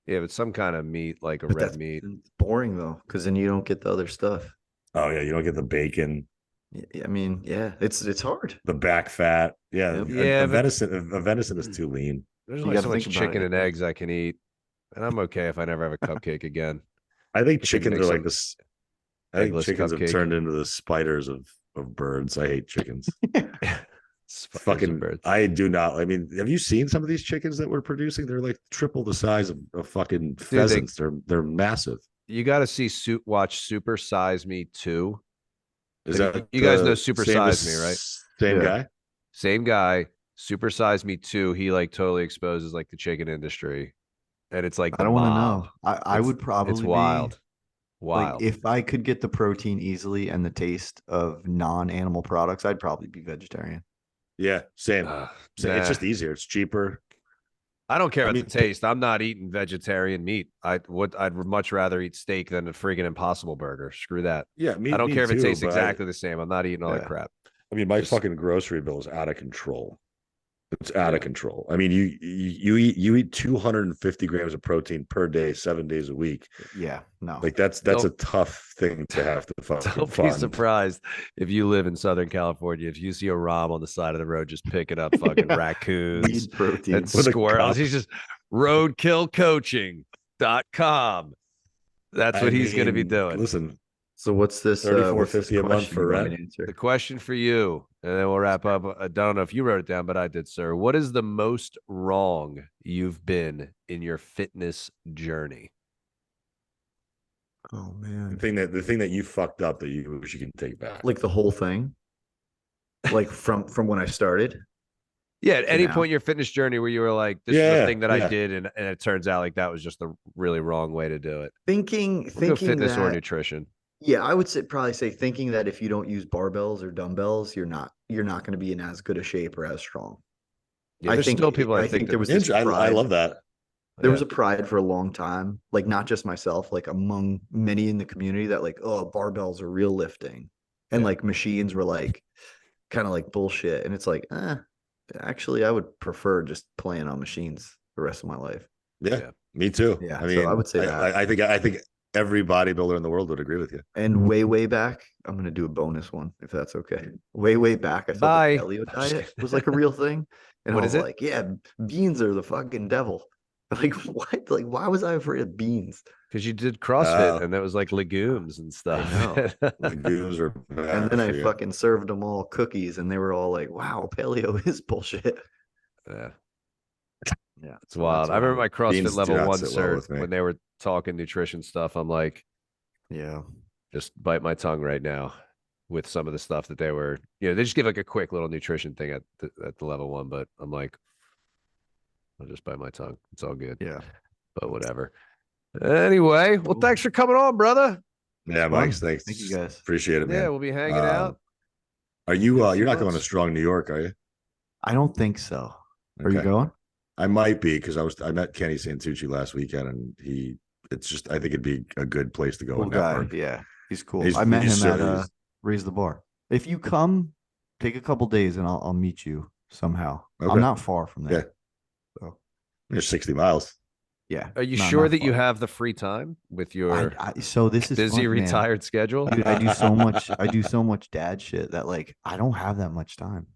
Yeah, but some kind of meat, like a But red that's meat. boring though, because then you don't get the other stuff. Oh yeah, you don't get the bacon, I mean, yeah, it's hard. the back fat. Yeah, Yep. Yeah, but venison is too lean. there's You only got so to much think about chicken it. and eggs I can eat. And I'm okay if I never have a cupcake again. I think We can chickens make are like some this. I think eggless chickens have cupcake. turned into the spiders of birds. I hate chickens. Spiders Fucking, and birds. I do not. I mean, have you seen some of these chickens that we're producing? They're like triple the size of fucking pheasants. They're massive. You got to watch Super Size Me 2. Is Like, that you guys know the Super same Size Me, right? Same Yeah. guy. Same guy, Super Size Me 2. He like totally exposes like the chicken industry. And it's like I the don't want to mob. know. I It's- would probably It's be wild. like, Wild. if I could get the protein easily and the taste of non-animal products, I'd probably be vegetarian. Yeah, same. Same. It's Nah. just easier. It's cheaper. I don't care I about mean, the taste. I'm not eating vegetarian meat. I'd much rather eat steak than a friggin' Impossible Burger. Screw that. Yeah, me. I don't me care if it too, tastes but exactly the same. I'm not eating all that Yeah. crap. I mean, my Just- fucking grocery bill is out of control. It's out of control. I mean, you eat 250 grams of protein per day, 7 days a week. Yeah, no. Like that's a tough thing to have to fucking Don't be fund. surprised if you live in Southern California. If you see a Rom on the side of the road just picking up fucking raccoons Weed protein. and With a squirrels. cup. He's just roadkillcoaching.com. That's what he's going to be doing. Listen, So what's this? what's this $34.50 a month question for you want me rent? to answer? The question for you, and then we'll wrap up. I don't know if you wrote it down, but I did, sir. What is the most wrong you've been in your fitness journey? Oh man, The thing that you fucked up that you wish you can take back. like the whole thing, like from when I started. Yeah, at any now. point in your fitness journey where you were like, this is Yeah, the thing that I yeah. did, and it turns out like that was just the really wrong way to do it. Thinking We'll go fitness or that, nutrition. yeah, I would probably say thinking that if you don't use barbells or dumbbells, you're not going to be in as good a shape or as strong. Yeah, I there's think still people I I think think there that- was this I pride. love that. There was a pride for a long time, like not just myself, like among many in the community that like, oh, barbells are real lifting. And Yeah. like machines were like kind of like bullshit. And it's like, actually, I would prefer just playing on machines the rest of my life. Yeah, me too. Yeah, I so mean, I would say that. I think every bodybuilder in the world would agree with you. And way back, I'm gonna do a bonus one if that's okay. Way back, I thought Bye. the paleo diet was like a real thing, and What I is was it? like, yeah, beans are the fucking devil. Like what? Like why was I afraid of beans? Because you did CrossFit and that was like legumes and stuff. know. Legumes are And bad then I for you. fucking served them all cookies, and they were all like, "Wow, paleo is bullshit." Yeah, Yeah, it's wild. I remember my CrossFit Beans do level not one sit well cert with me. when they were talking nutrition stuff. I'm like, Yeah, just bite my tongue right now with some of the stuff that they were, they just give like a quick little nutrition thing at the level one, but I'm like, I'll just bite my tongue. It's all good. yeah. But whatever. Anyway, well, thanks for coming on, brother. Yeah, Mike, thanks. Thank you guys. Appreciate it, man. Yeah, we'll be hanging out. Are you? in a few You're not going to months. Strong New York, are you? I don't think so. Are you Okay. going? I might be because I met Kenny Santucci last weekend, and it's just I think it'd be a good place to go Cool and guy. network. Yeah, he's cool. He's- I met he's him at serious. Raise the Bar. If you come, take a couple days, and I'll meet you somehow. Okay. I'm not far from there. So You're 60 miles. yeah. Are you not- sure not that you far. have the free time with your So this is busy fun, man. retired schedule? Dude, I do so much. I do so much dad shit that like I don't have that much time.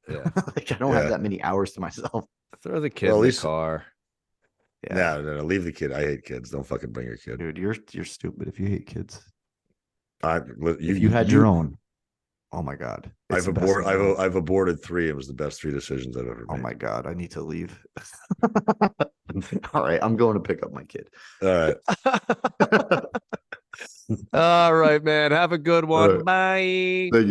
Yeah. Like I don't have Yeah. that many hours to myself. Throw the kid Well, at in the least- car. Yeah. No, leave the kid. I hate kids. Don't fucking bring your kid. Dude, you're stupid if you hate kids. If If you had your own, oh my god. it's I've the best aborted. thing in the world. I've aborted 3. It was the best 3 decisions I've ever made. Oh my god, I need to leave. All right, I'm going to pick up my kid. All right. All right, man. Have a good one. right. Bye. Thank you.